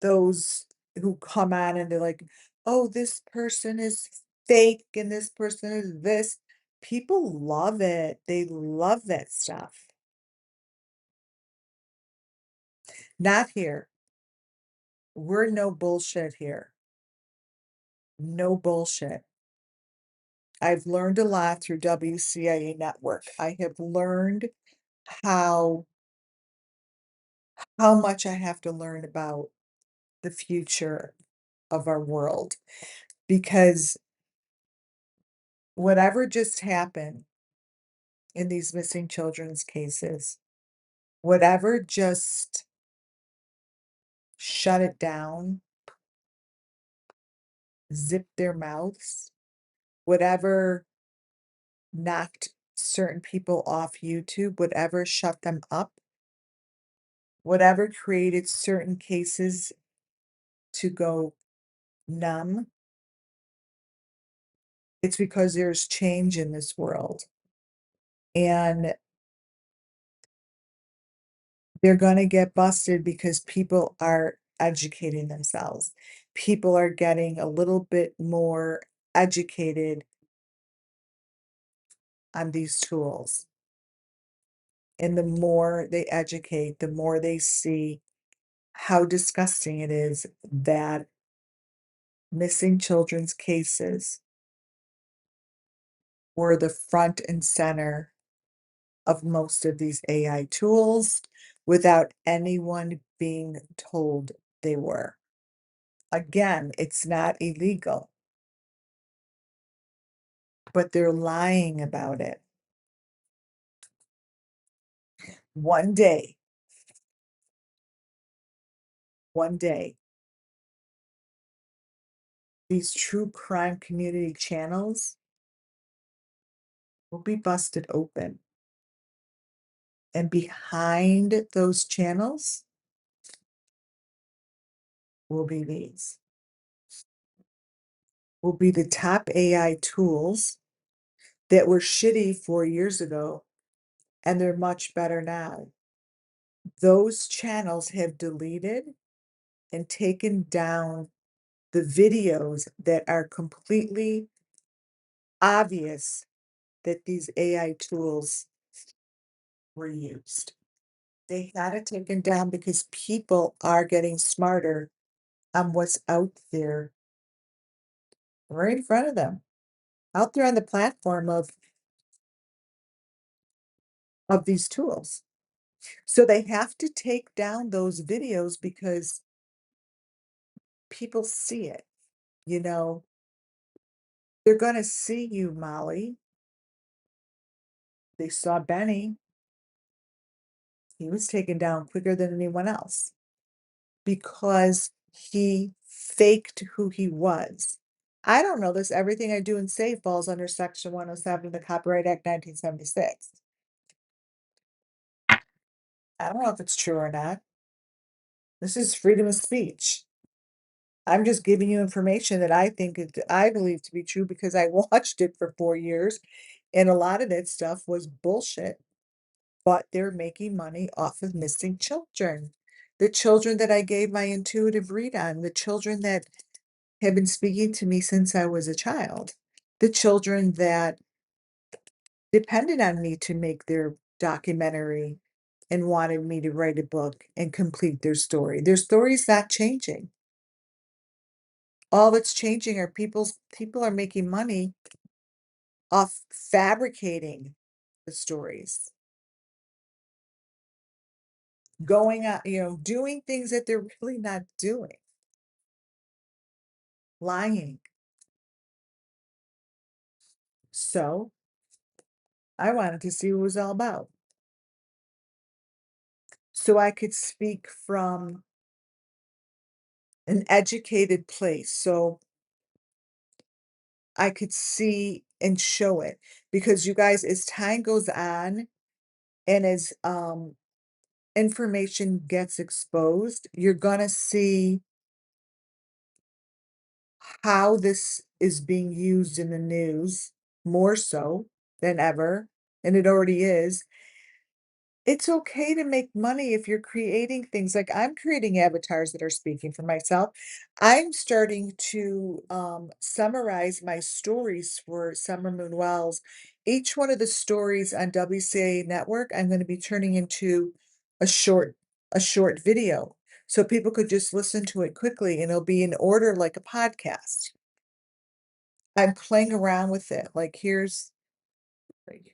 A: those who come on and they're like, oh, this person is fake and this person is this. People love it. They love that stuff. Not here. We're no bullshit here. No bullshit. I've learned a lot through WCIA Network. I have learned how how much I have to learn about the future of our world because whatever just happened in these missing children's cases, whatever just shut it down, zipped their mouths, whatever knocked certain people off YouTube, whatever shut them up, whatever created certain cases to go numb, it's because there's change in this world. And they're gonna get busted because people are educating themselves. People are getting a little bit more educated on these tools. And the more they educate, the more they see how disgusting it is that missing children's cases were the front and center of most of these AI tools without anyone being told they were. Again, it's not illegal, but they're lying about it. One day, one day, these true crime community channels will be busted open. And behind those channels will be these, will be the top AI tools that were shitty 4 years ago, and they're much better now. Those channels have deleted and taken down the videos that are completely obvious that these AI tools were used. They had it taken down because people are getting smarter on what's out there right in front of them, out there on the platform of these tools. So they have to take down those videos because people see it, you know. They're gonna see you, Molly. They saw Benny. He was taken down quicker than anyone else because he faked who he was. I don't know this. Everything I do and say falls under Section 107 of the Copyright Act 1976. I don't know if it's true or not. This is freedom of speech. I'm just giving you information that I believe to be true because I watched it for 4 years, and a lot of that stuff was bullshit. But they're making money off of missing children. The children that I gave my intuitive read on, the children that have been speaking to me since I was a child, the children that depended on me to make their documentary and wanted me to write a book and complete their story. Their story's not changing. All that's changing are people are making money off fabricating the stories, going out, doing things that they're really not doing, lying. So I wanted to see what it was all about. So I could speak from an educated place. So I could see and show it. Because you guys, as time goes on and as information gets exposed, you're gonna see how this is being used in the news more so than ever, and it already is. It's okay to make money if you're creating things. Like, I'm creating avatars that are speaking for myself. I'm starting to summarize my stories for Summer Moon Wells. Each one of the stories on WCA Network, I'm going to be turning into a short a short video so people could just listen to it quickly and it'll be in order like a podcast. I'm playing around with it. Like,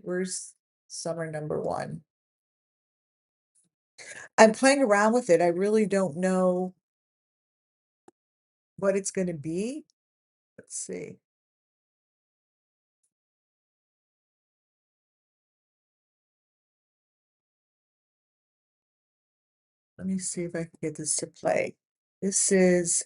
A: where's summer number one? I'm playing around with it. I really don't know what it's gonna be. Let's see. Let me see if I can get this to play. This is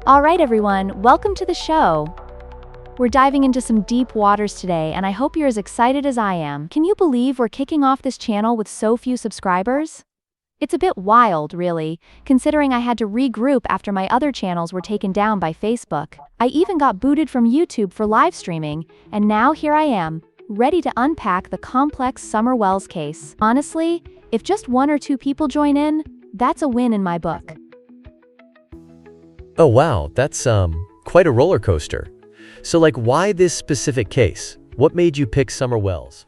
B: All right, everyone, welcome to the show. We're diving into some deep waters today, and I hope you're as excited as I am. Can you believe we're kicking off this channel with so few subscribers? It's a bit wild, really, considering I had to regroup after my other channels were taken down by Facebook. I even got booted from YouTube for live streaming, and now here I am, ready to unpack the complex Summer Wells case. Honestly, if just one or two people join in, that's a win in my book.
C: Oh wow, that's quite a roller coaster. So like why this specific case? What made you pick Summer Wells?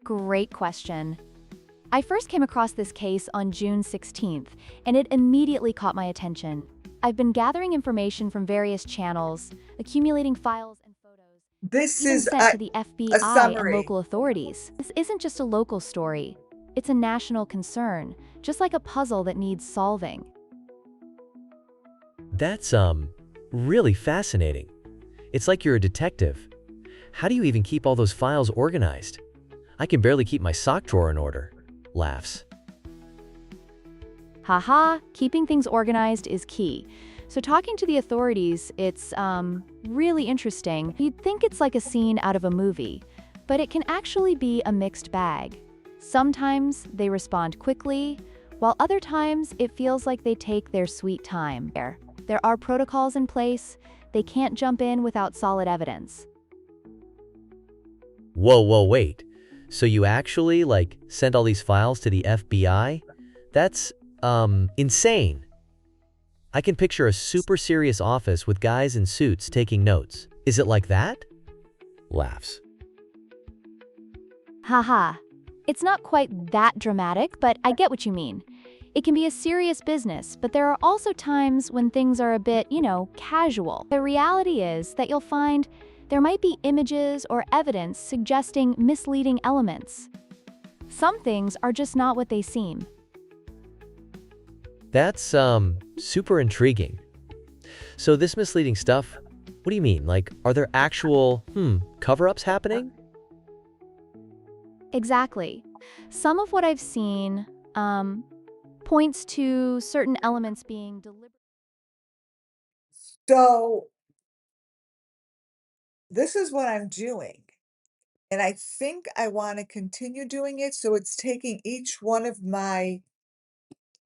B: Great question. I first came across this case on June 16th, and it immediately caught my attention. I've been gathering information from various channels, accumulating files and photos,
A: this
B: even
A: is
B: sent to the
A: a
B: FBI and
A: summary.
B: local authorities. This isn't just a local story. It's a national concern, just like a puzzle that needs solving.
C: That's really fascinating. It's like you're a detective. How do you even keep all those files organized? I can barely keep my sock drawer in order. Laughs.
B: Haha, keeping things organized is key. So talking to the authorities, it's really interesting. You'd think it's like a scene out of a movie, but it can actually be a mixed bag. Sometimes they respond quickly, while other times it feels like they take their sweet time. There are protocols in place. They can't jump in without solid evidence.
C: Whoa, wait. So you actually sent all these files to the FBI? That's insane. I can picture a super serious office with guys in suits taking notes. Is it like that? Laughs.
B: Haha. It's not quite that dramatic, but I get what you mean. It can be a serious business, but there are also times when things are a bit, casual. The reality is that you'll find there might be images or evidence suggesting misleading elements. Some things are just not what they seem.
C: That's super intriguing. So this misleading stuff, what do you mean? Are there actual cover-ups happening?
B: Exactly. Some of what I've seen points to certain elements being deliberate.
A: So this is what I'm doing. And I think I want to continue doing it. So it's taking each one of my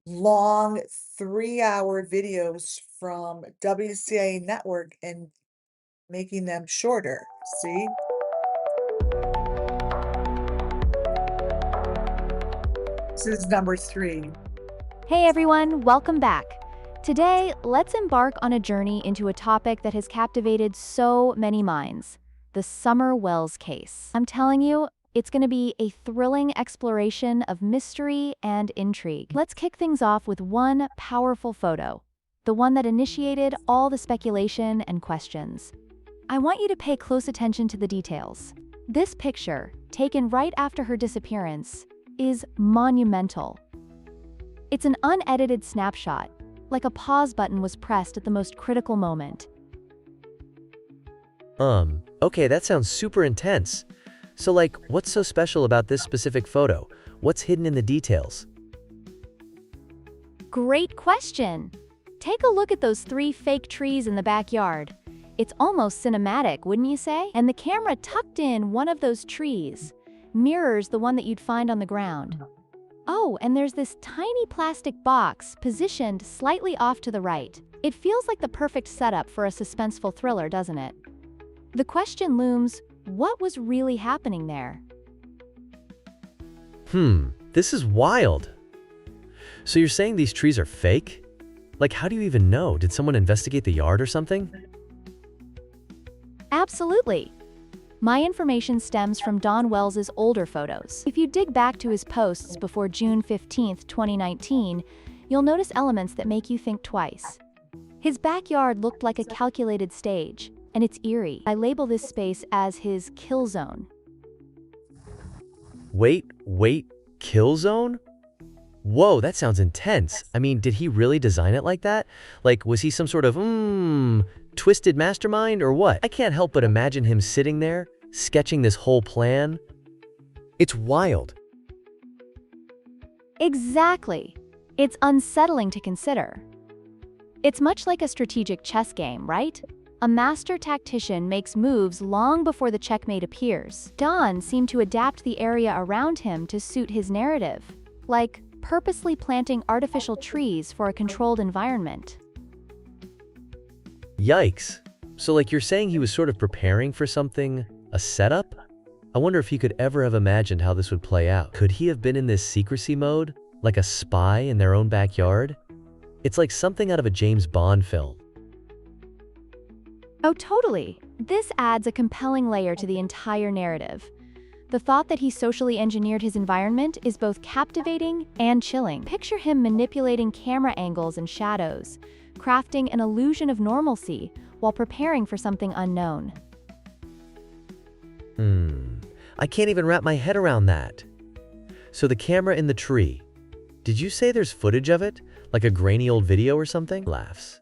A: long 3-hour videos from WCA Network and making them shorter. See? This is number 3.
B: Hey everyone, welcome back. Today, let's embark on a journey into a topic that has captivated so many minds, the Summer Wells case. I'm telling you, it's going to be a thrilling exploration of mystery and intrigue. Let's kick things off with one powerful photo, the one that initiated all the speculation and questions. I want you to pay close attention to the details. This picture, taken right after her disappearance, is monumental. It's an unedited snapshot, like a pause button was pressed at the most critical moment.
C: Okay, that sounds super intense. So what's so special about this specific photo? What's hidden in the details?
B: Great question! Take a look at those 3 fake trees in the backyard. It's almost cinematic, wouldn't you say? And the camera tucked in one of those trees mirrors the one that you'd find on the ground. Oh, and there's this tiny plastic box positioned slightly off to the right. It feels like the perfect setup for a suspenseful thriller, doesn't it? The question looms, what was really happening there?
C: This is wild. So you're saying these trees are fake? How do you even know? Did someone investigate the yard or something?
B: Absolutely. My information stems from Don Wells's older photos. If you dig back to his posts before June 15, 2019, you'll notice elements that make you think twice. His backyard looked like a calculated stage, and it's eerie. I label this space as his kill zone.
C: Wait, kill zone? Whoa, that sounds intense. I mean, did he really design it like that? Like, was he some sort of, twisted mastermind or what? I can't help but imagine him sitting there, sketching this whole plan. It's wild.
B: Exactly. It's unsettling to consider. It's much like a strategic chess game, right? A master tactician makes moves long before the checkmate appears. Don seemed to adapt the area around him to suit his narrative, like purposely planting artificial trees for a controlled environment.
C: Yikes. So like you're saying he was sort of preparing for something, a setup? I wonder if he could ever have imagined how this would play out. Could he have been in this secrecy mode, like a spy in their own backyard? It's like something out of a James Bond film.
B: Oh, totally. This adds a compelling layer to the entire narrative. The thought that he socially engineered his environment is both captivating and chilling. Picture him manipulating camera angles and shadows, crafting an illusion of normalcy while preparing for something unknown.
C: I can't even wrap my head around that. So the camera in the tree, did you say there's footage of it? Like a grainy old video or something? Laughs.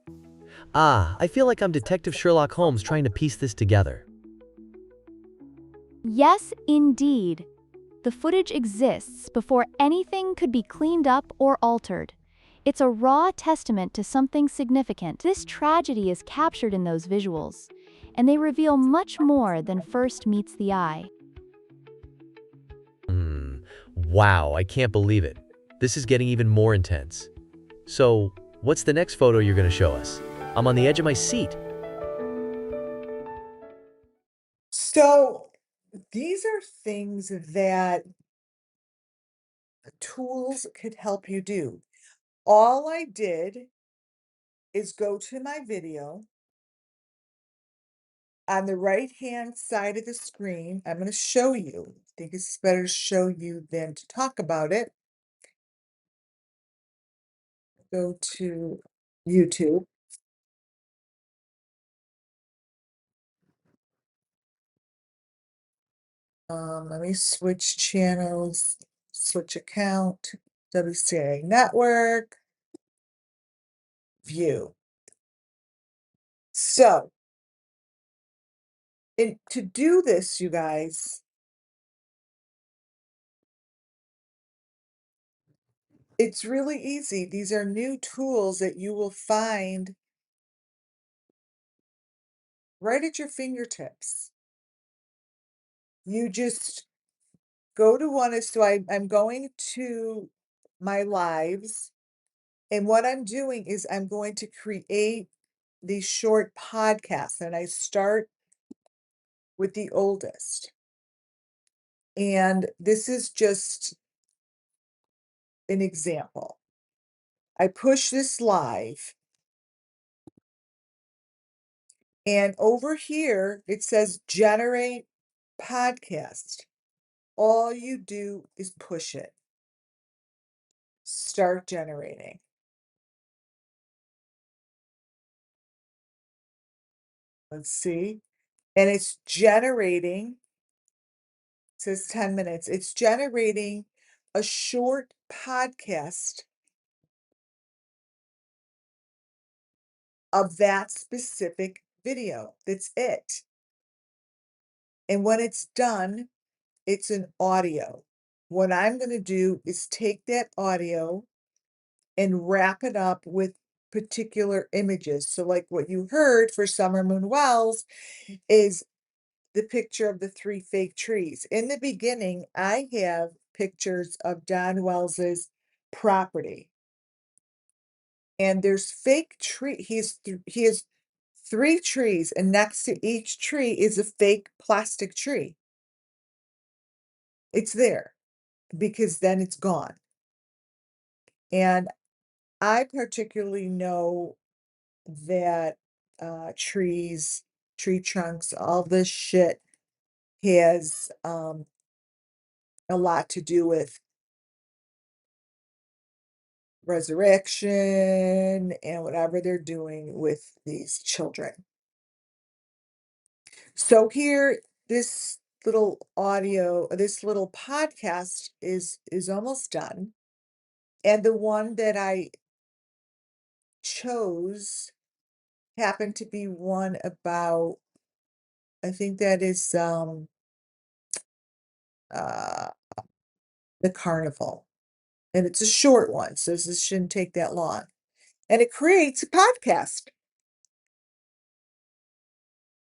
C: I feel like I'm Detective Sherlock Holmes trying to piece this together.
B: Yes, indeed. The footage exists before anything could be cleaned up or altered. It's a raw testament to something significant. This tragedy is captured in those visuals, and they reveal much more than first meets the eye.
C: Wow, I can't believe it. This is getting even more intense. So, what's the next photo you're going to show us? I'm on the edge of my seat.
A: So these are things that tools could help you do. All I did is go to my video. On the right-hand side of the screen, I'm gonna show you. I think it's better to show you than to talk about it. Go to YouTube. Let me switch channels, switch account, WCA network, view. So, to do this, you guys, it's really easy. These are new tools that you will find right at your fingertips. You just go to one is so I'm going to my lives, and what I'm doing is I'm going to create these short podcasts, and I start with the oldest. And this is just an example. I push this live, and over here it says generate podcast. All you do is push it. Start generating. Let's see. And it's generating, it says 10 minutes. It's generating a short podcast of that specific video. That's it. And when it's done, it's an audio. What I'm going to do is take that audio and wrap it up with particular images. So, like what you heard for Summer Moon Wells is the picture of the three fake trees. In the beginning, I have pictures of Don Wells's property. And there's fake tree. He has three trees, and next to each tree is a fake plastic tree. It's there because then it's gone. And I particularly know that trees, tree trunks, all this shit has a lot to do with resurrection and whatever they're doing with these children. So here, this this little podcast is almost done. And the one that I chose happened to be one about, I think that is uh the carnival. And it's a short one, so this shouldn't take that long. And it creates a podcast.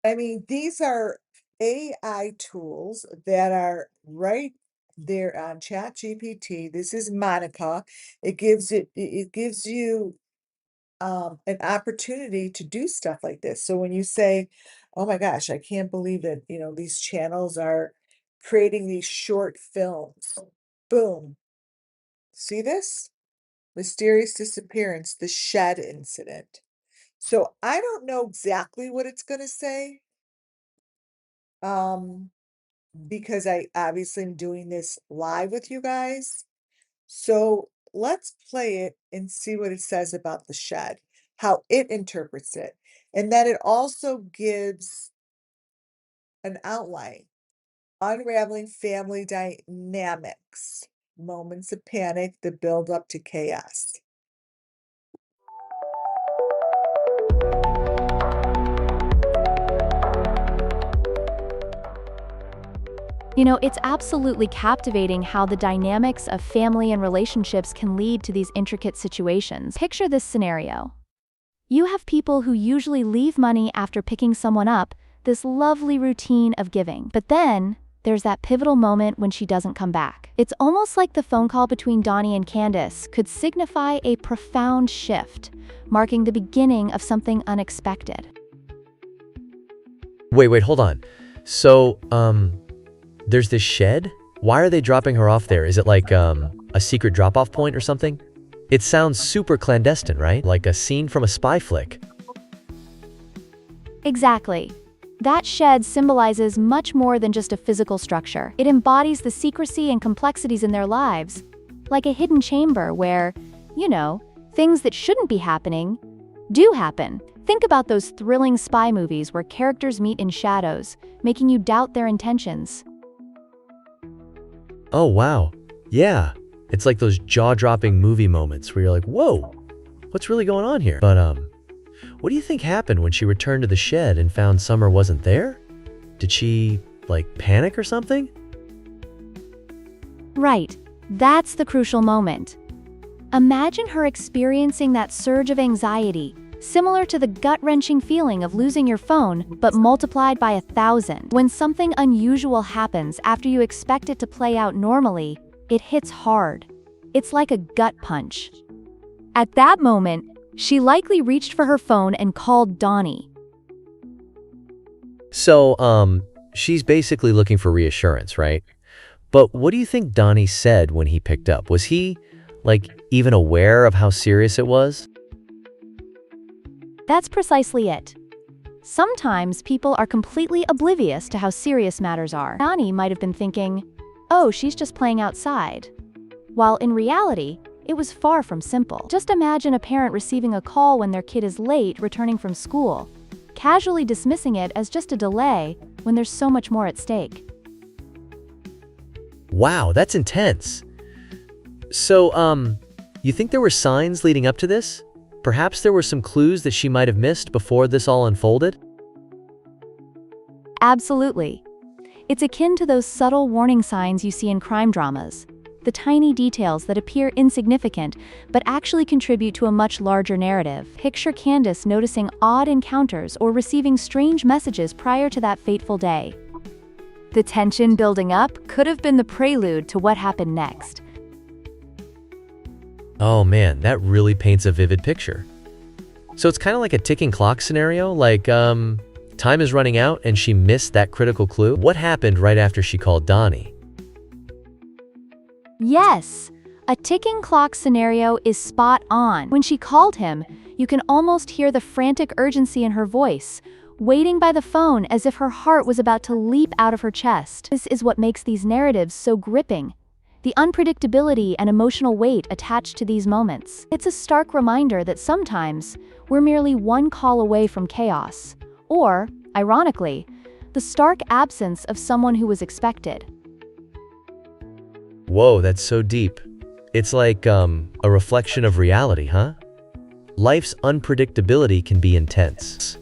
A: I mean, these are AI tools that are right there on ChatGPT. This is Monica. It gives you an opportunity to do stuff like this. So when you say, "Oh my gosh, I can't believe that, these channels are creating these short films." Boom. See this? Mysterious disappearance, the shed incident. So I don't know exactly what it's going to say. Um because I obviously am doing this live with you guys. So let's play it and see what it says about the shed, how it interprets it. And then it also gives an outline, unraveling family dynamics, moments of panic that build up to chaos.
B: It's absolutely captivating how the dynamics of family and relationships can lead to these intricate situations. Picture this scenario. You have people who usually leave money after picking someone up, this lovely routine of giving. But then, there's that pivotal moment when she doesn't come back. It's almost like the phone call between Donnie and Candace could signify a profound shift, marking the beginning of something unexpected.
C: Wait, hold on. So, there's this shed? Why are they dropping her off there? Is it like, a secret drop-off point or something? It sounds super clandestine, right? Like a scene from a spy flick.
B: Exactly. That shed symbolizes much more than just a physical structure. It embodies the secrecy and complexities in their lives, like a hidden chamber where, things that shouldn't be happening do happen. Think about those thrilling spy movies where characters meet in shadows, making you doubt their intentions.
C: Oh, wow. Yeah. It's like those jaw-dropping movie moments where you're like, whoa, what's really going on here? But, what do you think happened when she returned to the shed and found Summer wasn't there? Did she, panic or something?
B: Right. That's the crucial moment. Imagine her experiencing that surge of anxiety, similar to the gut-wrenching feeling of losing your phone, but multiplied by 1,000. When something unusual happens after you expect it to play out normally, it hits hard. It's like a gut punch. At that moment, she likely reached for her phone and called Donnie.
C: So, she's basically looking for reassurance, right? But what do you think Donnie said when he picked up? Was he, even aware of how serious it was?
B: That's precisely it. Sometimes people are completely oblivious to how serious matters are. Donnie might have been thinking, "Oh, she's just playing outside." While in reality, it was far from simple. Just imagine a parent receiving a call when their kid is late returning from school, casually dismissing it as just a delay when there's so much more at stake.
C: Wow, that's intense. So, you think there were signs leading up to this? Perhaps there were some clues that she might have missed before this all unfolded?
B: Absolutely. It's akin to those subtle warning signs you see in crime dramas, the tiny details that appear insignificant but actually contribute to a much larger narrative. Picture Candace noticing odd encounters or receiving strange messages prior to that fateful day. The tension building up could have been the prelude to what happened next.
C: Oh man, that really paints a vivid picture. So it's kind of like a ticking clock scenario, time is running out and she missed that critical clue. What happened right after she called Donnie?
B: Yes, a ticking clock scenario is spot on. When she called him, you can almost hear the frantic urgency in her voice, waiting by the phone as if her heart was about to leap out of her chest. This is what makes these narratives so gripping. the unpredictability and emotional weight attached to these moments. It's a stark reminder that sometimes we're merely one call away from chaos, or, ironically, the stark absence of someone who was expected.
C: Whoa, that's so deep. It's like, a reflection of reality, huh? Life's unpredictability can be intense.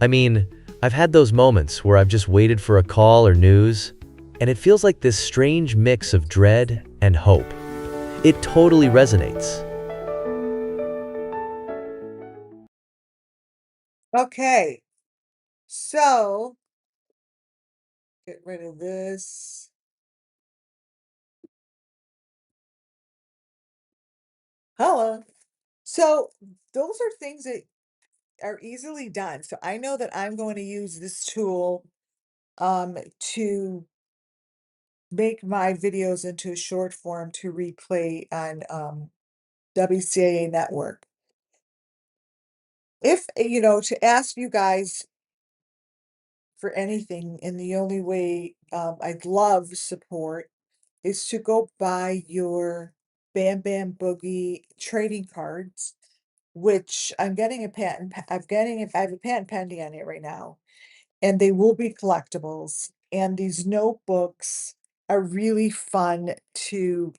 C: I mean, I've had those moments where I've just waited for a call or news, and it feels like this strange mix of dread and hope. It totally resonates.
A: Okay, so get rid of this. Hello. So those are things that are easily done. So I know that I'm going to use this tool to make my videos into a short form to replay on WCAA network. If to ask you guys for anything, and the only way I'd love support is to go buy your Bam Bam Boogie trading cards, which I'm getting a patent. I have a patent pending on it right now, and they will be collectibles. And these notebooks are really fun to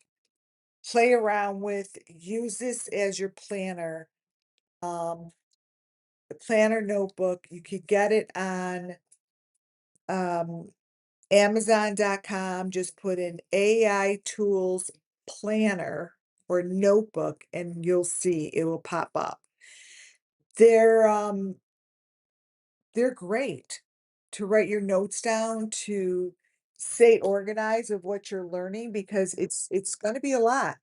A: play around with. Use this as your planner. Um, the planner notebook. You could get it on um Amazon.com. Just put in AI tools planner or notebook and you'll see it will pop up. They're um they're great to write your notes down, to stay organized of what you're learning because it's going to be a lot.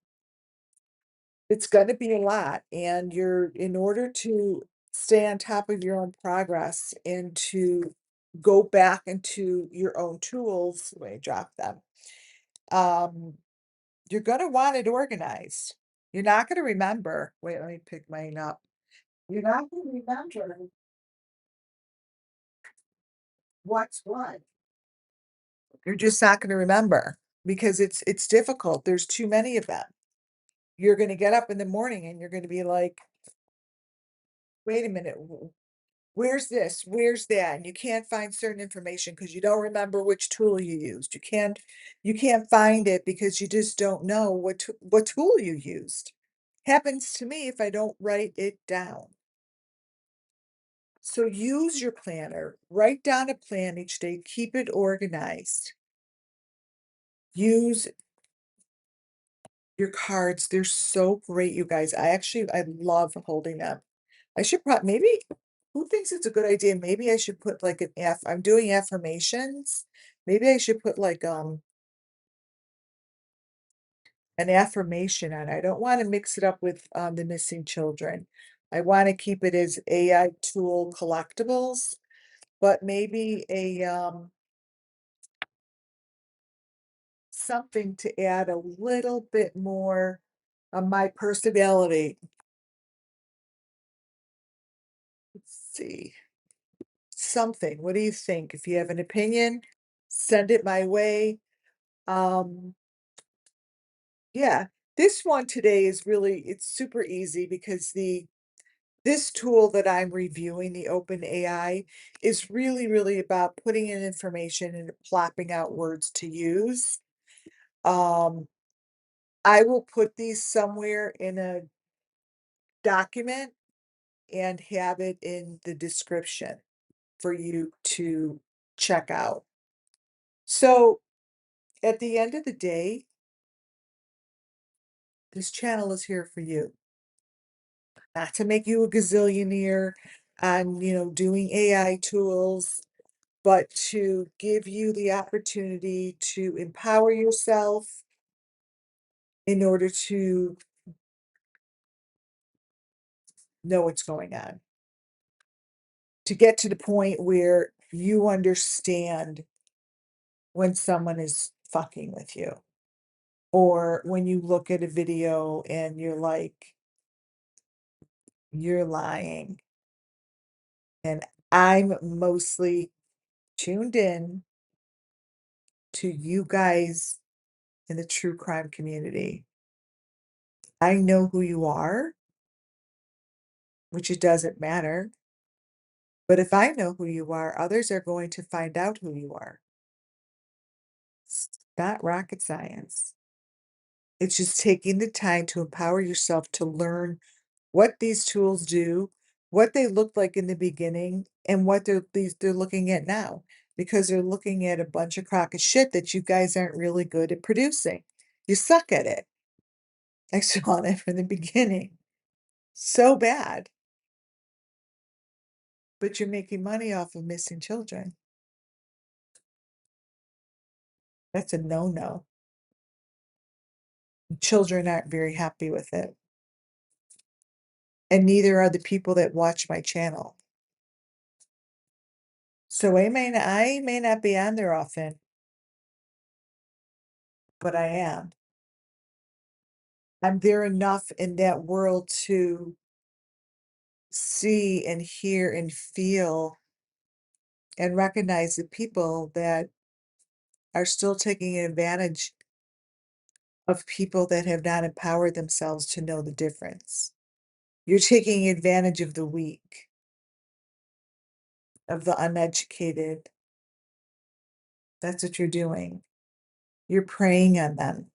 A: It's going to be a lot, and you're in order to stay on top of your own progress and to go back into your own tools when you drop them. Um you're going to want it organized. You're not going to remember. Wait, let me pick mine up. You're not going to remember what's what. You're just not going to remember because it's difficult. There's too many of them. You're going to get up in the morning and you're going to be like, wait a minute, where's this? Where's that? And you can't find certain information because you don't remember which tool you used. You can't find it because you just don't know what tool you used. Happens to me if I don't write it down. So use your planner, write down a plan each day, keep it organized. Use your cards. They're so great, you guys. I love holding them. I should probably maybe who thinks it's a good idea? Maybe I should put like I'm doing affirmations. Maybe I should put like an affirmation on. I don't want to mix it up with the missing children. I want to keep it as AI tool collectibles, but maybe a something to add a little bit more of my personality. Let's see. Something. What do you think? If you have an opinion, send it my way. Um, yeah, this one today is it's super easy because this tool that I'm reviewing, the OpenAI, is really about putting in information and plopping out words to use. Um, I will put these somewhere in a document and have it in the description for you to check out. So at the end of the day, this channel is here for you, not to make you a gazillionaire on, doing AI tools, but to give you the opportunity to empower yourself in order to know what's going on, to get to the point where you understand when someone is fucking with you. Or when you look at a video and you're like, "You're lying." And I'm mostly tuned in to you guys in the true crime community. I know who you are, which it doesn't matter. But if I know who you are, others are going to find out who you are. It's not rocket science. It's just taking the time to empower yourself to learn what these tools do, what they looked like in the beginning, and what they're looking at now. Because they're looking at a bunch of crock of shit that you guys aren't really good at producing. You suck at it. I saw that from the beginning. So bad. But you're making money off of missing children. That's a no-no. Children aren't very happy with it. And neither are the people that watch my channel. So I may not be on there often, but I am. I'm there enough in that world to see and hear and feel and recognize the people that are still taking advantage of people that have not empowered themselves to know the difference. You're taking advantage of the weak, of the uneducated. That's what you're doing. You're preying on them,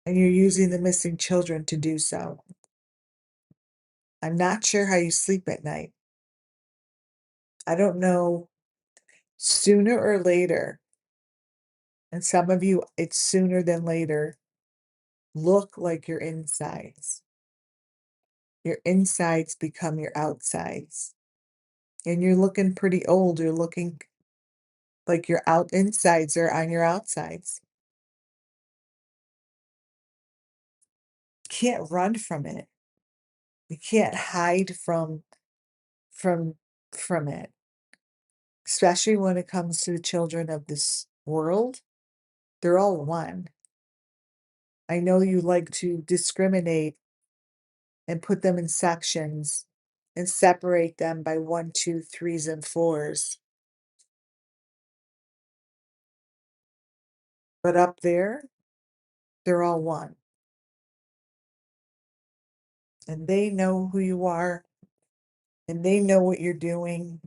A: and you're using the missing children to do so. I'm not sure how you sleep at night. I don't know. Sooner or later, and some of you, it's sooner than later, look like your insides. Your insides become your outsides. And you're looking pretty old. You're looking like your out insides are on your outsides. Can't run from it. You can't hide from from it. Especially when it comes to the children of this world. They're all one. I know you like to discriminate and put them in sections and separate them by one, two, threes, and fours. But up there, they're all one. And they know who you are and they know what you're doing.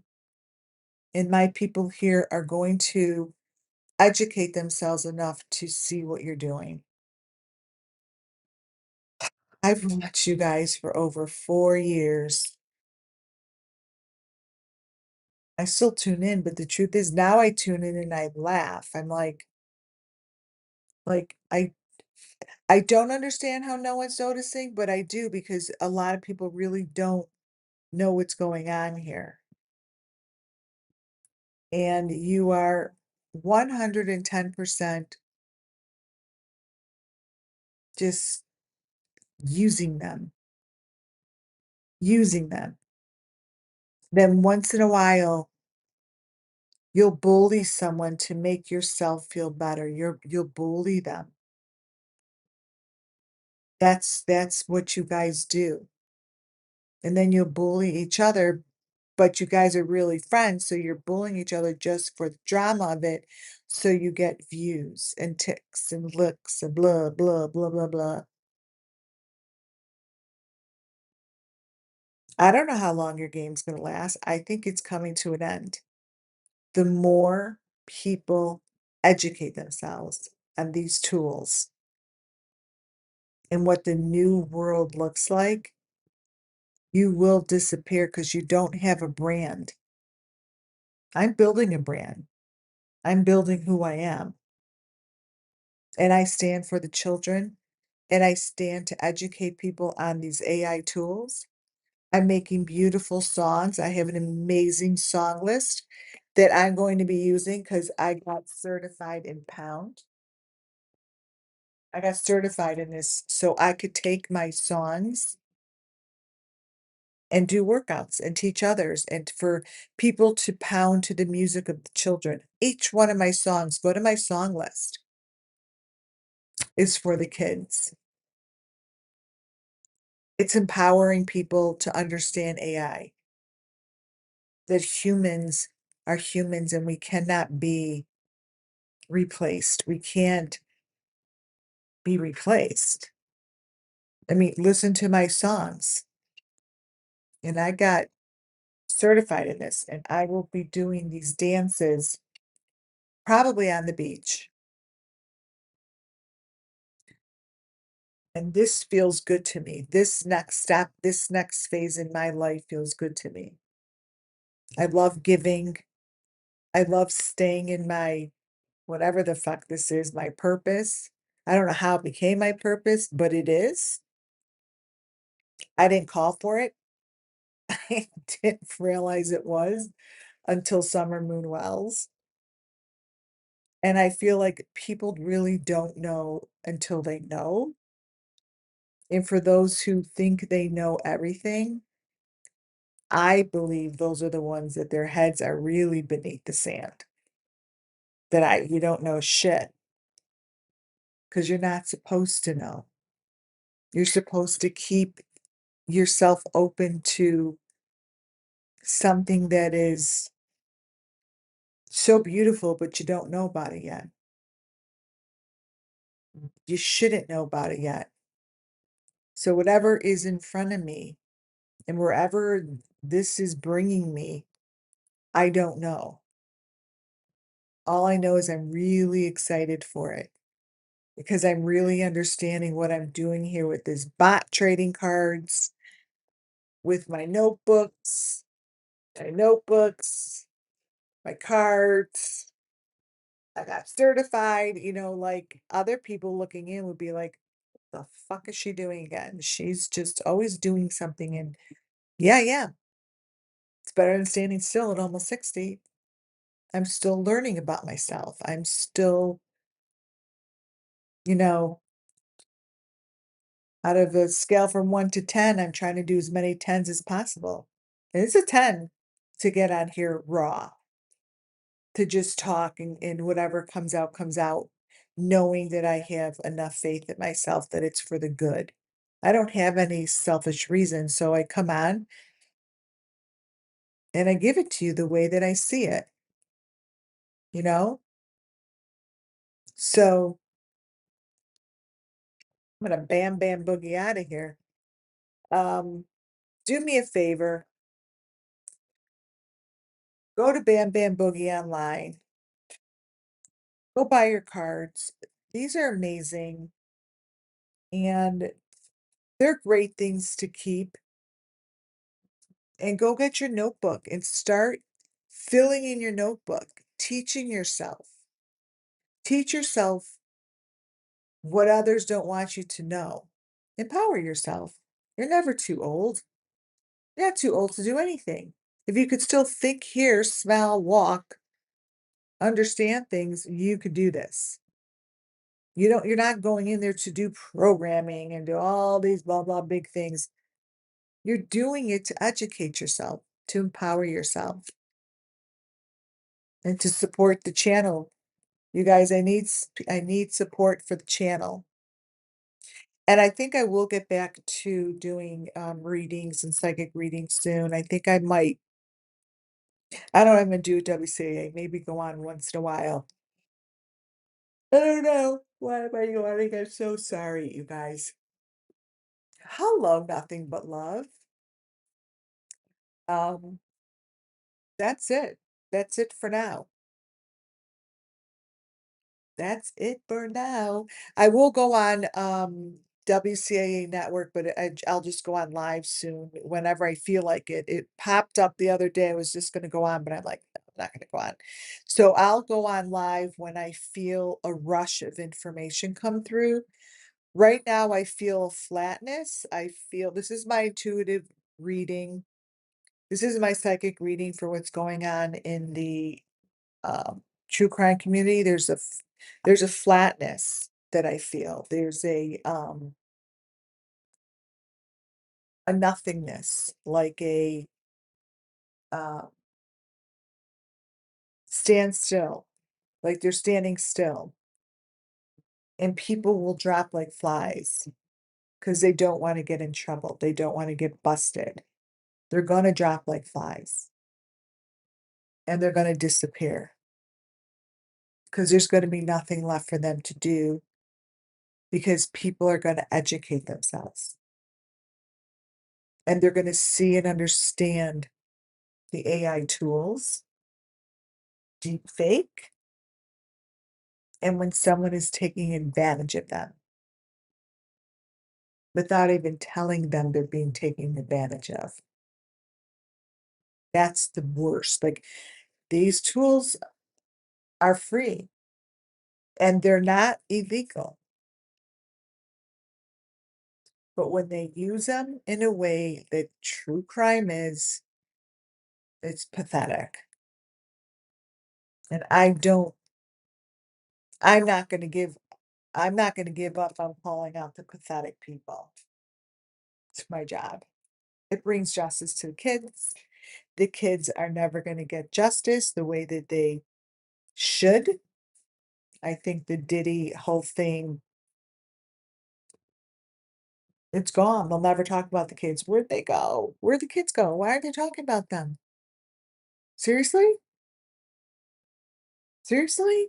A: And my people here are going to educate themselves enough to see what you're doing. I've watched you guys for over 4 years. I still tune in, but the truth is now I tune in and I laugh. I'm like I don't understand how no one's noticing, but I do because a lot of people really don't know what's going on here. And you are 110% just using them, using them. Then once in a while, you'll bully someone to make yourself feel better. You'll bully them. That's what you guys do. And then you'll bully each other, but you guys are really friends, so you're bullying each other just for the drama of it, so you get views and ticks and looks and blah, blah, blah, blah, blah. I don't know how long your game's gonna last. I think it's coming to an end. The more people educate themselves on these tools and what the new world looks like, you will disappear because you don't have a brand. I'm building a brand. I'm building who I am. And I stand for the children, and I stand to educate people on these AI tools. I'm making beautiful songs. I have an amazing song list that I'm going to be using because I got certified in Pound. I got certified in this so I could take my songs and do workouts and teach others and for people to pound to the music of the children. Each one of my songs, go to my song list, is for the kids. It's empowering people to understand AI, that humans are humans and we cannot be replaced. We can't be replaced. I mean, listen to my songs. And I got certified in this, and I will be doing these dances probably on the beach. And this feels good to me. This next step, this next phase in my life feels good to me. I love giving. I love staying in my whatever the fuck this is, my purpose. I don't know how it became my purpose, but it is. I didn't call for it. I didn't realize it was until Summer Moon Wells. And I feel like people really don't know until they know. And for those who think they know everything, I believe those are the ones that their heads are really beneath the sand. That you don't know shit because you're not supposed to know. You're supposed to keep yourself open to something that is so beautiful, but you don't know about it yet. You shouldn't know about it yet. So whatever is in front of me and wherever this is bringing me, I don't know. All I know is I'm really excited for it because I'm really understanding what I'm doing here with this bot trading cards, with my notebooks, my cards. I got certified, like other people looking in would be like, the fuck is she doing again? She's just always doing something. And yeah, yeah, it's better than standing still at almost 60. I'm still learning about myself. I'm still, you know, out of a scale from 1 to 10, I'm trying to do as many 10s as possible. And it's a 10 to get on here raw, to just talk and whatever comes out, knowing that I have enough faith in myself that it's for the good. I don't have any selfish reasons, so I come on and I give it to you the way that I see it, you know? So I'm gonna bam bam boogie out of here. Um, do me a favor, go to Bam Bam Boogie online, go buy your cards. These are amazing and they're great things to keep. And go get your notebook and start filling in your notebook, teaching yourself. Teach yourself what others don't want you to know. Empower yourself. You're never too old. You're not too old to do anything. If you could still think, hear, smell, walk, understand things, you could do this. You're not going in there to do programming and do all these blah blah big things. You're doing it to educate yourself, to empower yourself, and to support the channel. You guys, I need support for the channel. And I think I will get back to doing readings and psychic readings soon. I think I might. I don't even do WCA. Maybe go on once in a while. I don't know. Why am I yawning? I'm so sorry, you guys. Hello, nothing but love. Um, that's it. That's it for now. That's it for now. I will go on WCAA network, but I'll just go on live soon whenever I feel like it. It popped up the other day. I was just going to go on, but I'm like, "No, I'm not going to go on." So I'll go on live when I feel a rush of information come through. Right now, I feel flatness. I feel this is my intuitive reading. This is my psychic reading for what's going on in the true crime community. There's a flatness that I feel. There's a nothingness, like a uh, stand still, like they're standing still, and people will drop like flies because they don't want to get in trouble. They don't want to get busted. They're gonna drop like flies. and they're gonna disappear because there's gonna be nothing left for them to do because people are gonna educate themselves, and they're gonna see and understand the AI tools, deep fake, and when someone is taking advantage of them without even telling them they're being taken advantage of. That's the worst. Like, these tools are free and they're not illegal. But when they use them in a way that true crime is, it's pathetic. And I'm not gonna give I'm not gonna give up on calling out the pathetic people. It's my job. It brings justice to the kids. The kids are never gonna get justice the way that they should. I think the Diddy whole thing, it's gone. They'll never talk about the kids. Where'd they go? Where'd the kids go? Why aren't they talking about them? Seriously? Seriously?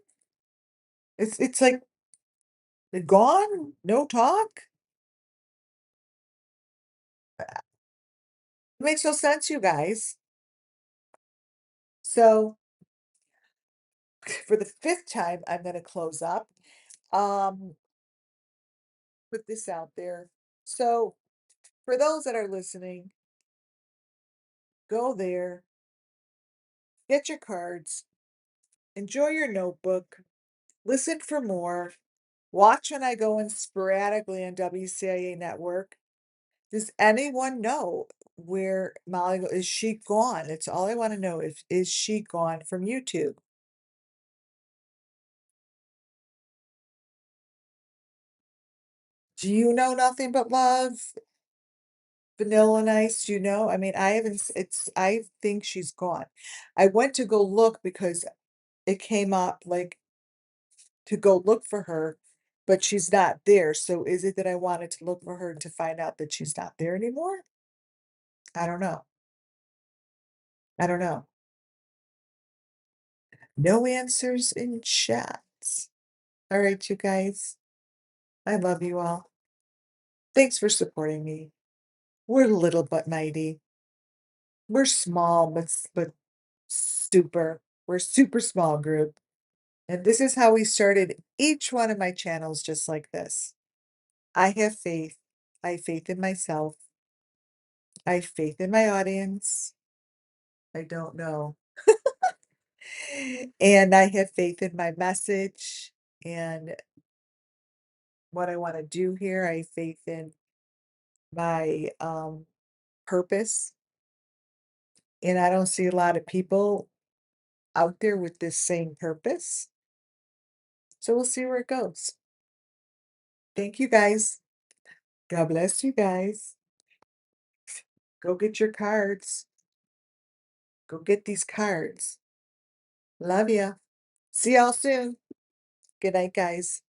A: It's like they're gone? No talk? It makes no sense, you guys. So for the fifth time, I'm gonna close up. Um, put this out there. So for those that are listening, go there, get your cards, enjoy your notebook, listen for more, watch when I go in sporadically on WCIA network. Does anyone know where is she gone? It's all I want to know. If is she gone from YouTube? Do you know nothing but love? Vanilla Nice, do you know? I mean, I haven't, I think she's gone. I went to go look because it came up like to go look for her, but she's not there. So is it that I wanted to look for her to find out that she's not there anymore? I don't know. I don't know. No answers in chats. All right, you guys. I love you all. Thanks for supporting me. We're little but mighty. We're small but super. We're a super small group. And this is how we started each one of my channels just like this. I have faith. I have faith in myself. I have faith in my audience. I don't know. And I have faith in my message and what I want to do here. I have faith in my purpose. And I don't see a lot of people out there with this same purpose. So we'll see where it goes. Thank you guys. God bless you guys. Go get your cards. Go get these cards. Love ya. See y'all soon. Good night, guys.